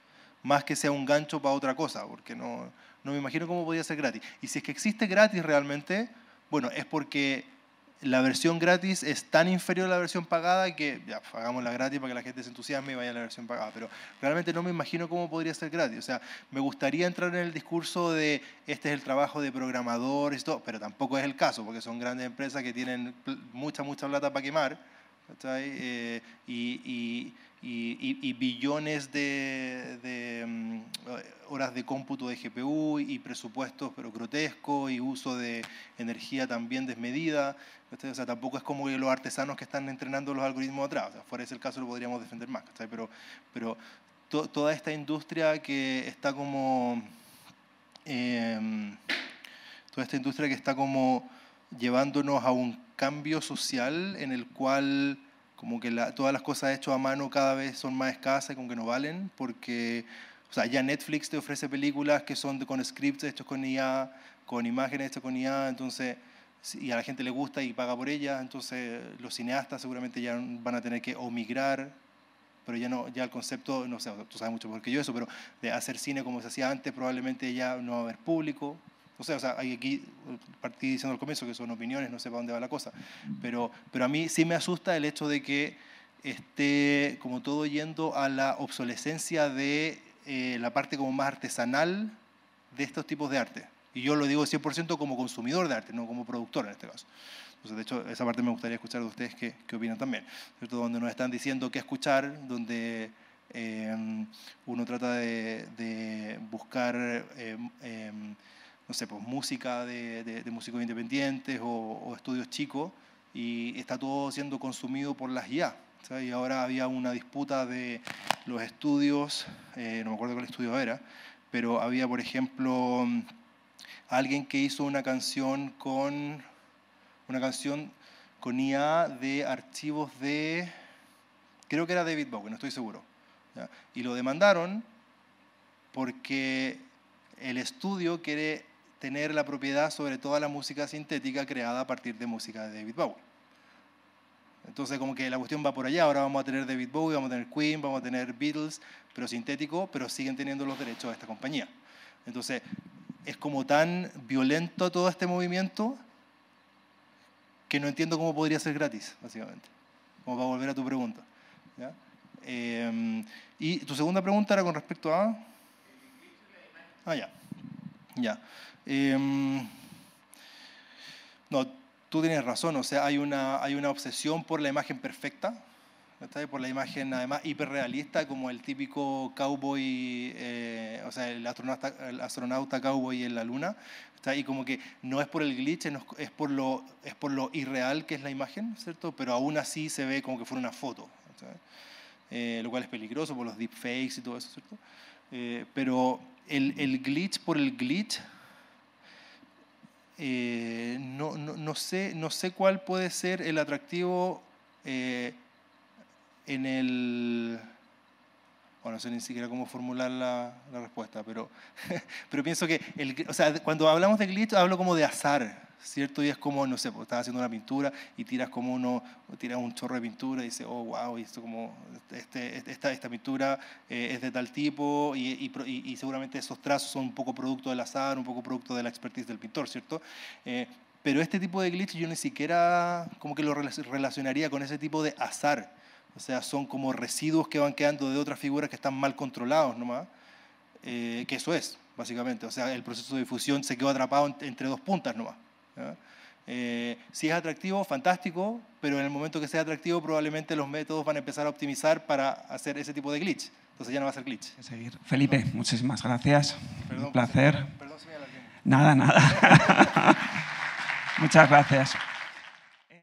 más que sea un gancho para otra cosa, porque no me imagino cómo podría ser gratis. Y si es que existe gratis realmente, bueno, es porque la versión gratis es tan inferior a la versión pagada que ya, hagámosla gratis para que la gente se entusiasme y vaya a la versión pagada. Pero realmente no me imagino cómo podría ser gratis. O sea, me gustaría entrar en el discurso de este es el trabajo de programadores y todo, pero tampoco es el caso, porque son grandes empresas que tienen mucha plata para quemar, ¿sí? Y billones de horas de cómputo de GPU y presupuestos pero grotescos y uso de energía también desmedida. O sea, tampoco es como que los artesanos que están entrenando los algoritmos atrás. O sea, fuera ese el caso lo podríamos defender más. Pero toda esta industria que está como llevándonos a un cambio social en el cual como que todas las cosas hechas a mano cada vez son más escasas y como que no valen, porque o sea, ya Netflix te ofrece películas que son con scripts hechos con IA, con imágenes hechas con IA, entonces, y a la gente le gusta y paga por ellas, entonces los cineastas seguramente ya van a tener que o migrar, pero ya el concepto, no sé, tú sabes mucho mejor que yo eso, pero de hacer cine como se hacía antes probablemente ya no va a haber público. O sea, aquí partí diciendo al comienzo que son opiniones, no sé para dónde va la cosa, pero a mí sí me asusta el hecho de que esté como todo yendo a la obsolescencia de la parte como más artesanal de estos tipos de arte. Y yo lo digo 100% como consumidor de arte, no como productor en este caso. Entonces, de hecho, esa parte me gustaría escuchar de ustedes qué opinan también, ¿cierto? Donde nos están diciendo qué escuchar, donde uno trata de buscar no sé, pues música de músicos independientes o estudios chicos, y está todo siendo consumido por las IA. ¿sabes? Y ahora había una disputa de los estudios, no me acuerdo cuál estudio era, pero había, por ejemplo, alguien que hizo una canción con IA de archivos de, creo que era David Bowie, no estoy seguro, ¿ya? Y lo demandaron porque el estudio quiere tener la propiedad sobre toda la música sintética creada a partir de música de David Bowie. Entonces como que la cuestión va por allá, ahora vamos a tener David Bowie, vamos a tener Queen, vamos a tener Beatles, pero sintético, pero siguen teniendo los derechos de esta compañía. Entonces es como tan violento todo este movimiento que no entiendo cómo podría ser gratis, básicamente. Como para volver a tu pregunta. ¿Ya? Y tu segunda pregunta era con respecto a... Ya. No, tú tienes razón, o sea, hay una obsesión por la imagen perfecta, ¿está? Por la imagen además hiperrealista, como el típico cowboy, o sea, el astronauta cowboy en la luna, ¿está? Y como que no es por el glitch, es por lo irreal que es la imagen, ¿cierto? Pero aún así se ve como que fuera una foto, lo cual es peligroso por los deepfakes y todo eso, ¿cierto? Pero el glitch por el glitch, no sé cuál puede ser el atractivo en el... Bueno, no sé ni siquiera cómo formular la respuesta, pero pienso que, o sea, cuando hablamos de glitch, hablo como de azar, ¿cierto? Y es como, no sé, pues, estás haciendo una pintura y tiras un chorro de pintura y dices, oh, wow, y esto como, esta pintura es de tal tipo y seguramente esos trazos son un poco producto del azar, un poco producto de la expertise del pintor, ¿cierto? Pero este tipo de glitch yo ni siquiera como que lo relacionaría con ese tipo de azar. O sea, son como residuos que van quedando de otras figuras que están mal controlados nomás, que eso es, básicamente. O sea, el proceso de difusión se quedó atrapado entre dos puntas nomás. Si es atractivo, fantástico, pero en el momento que sea atractivo probablemente los métodos van a empezar a optimizar para hacer ese tipo de glitch. Entonces ya no va a ser glitch. Felipe, muchísimas gracias. Perdón, un placer. Perdón si me alargué. Nada. Muchas gracias.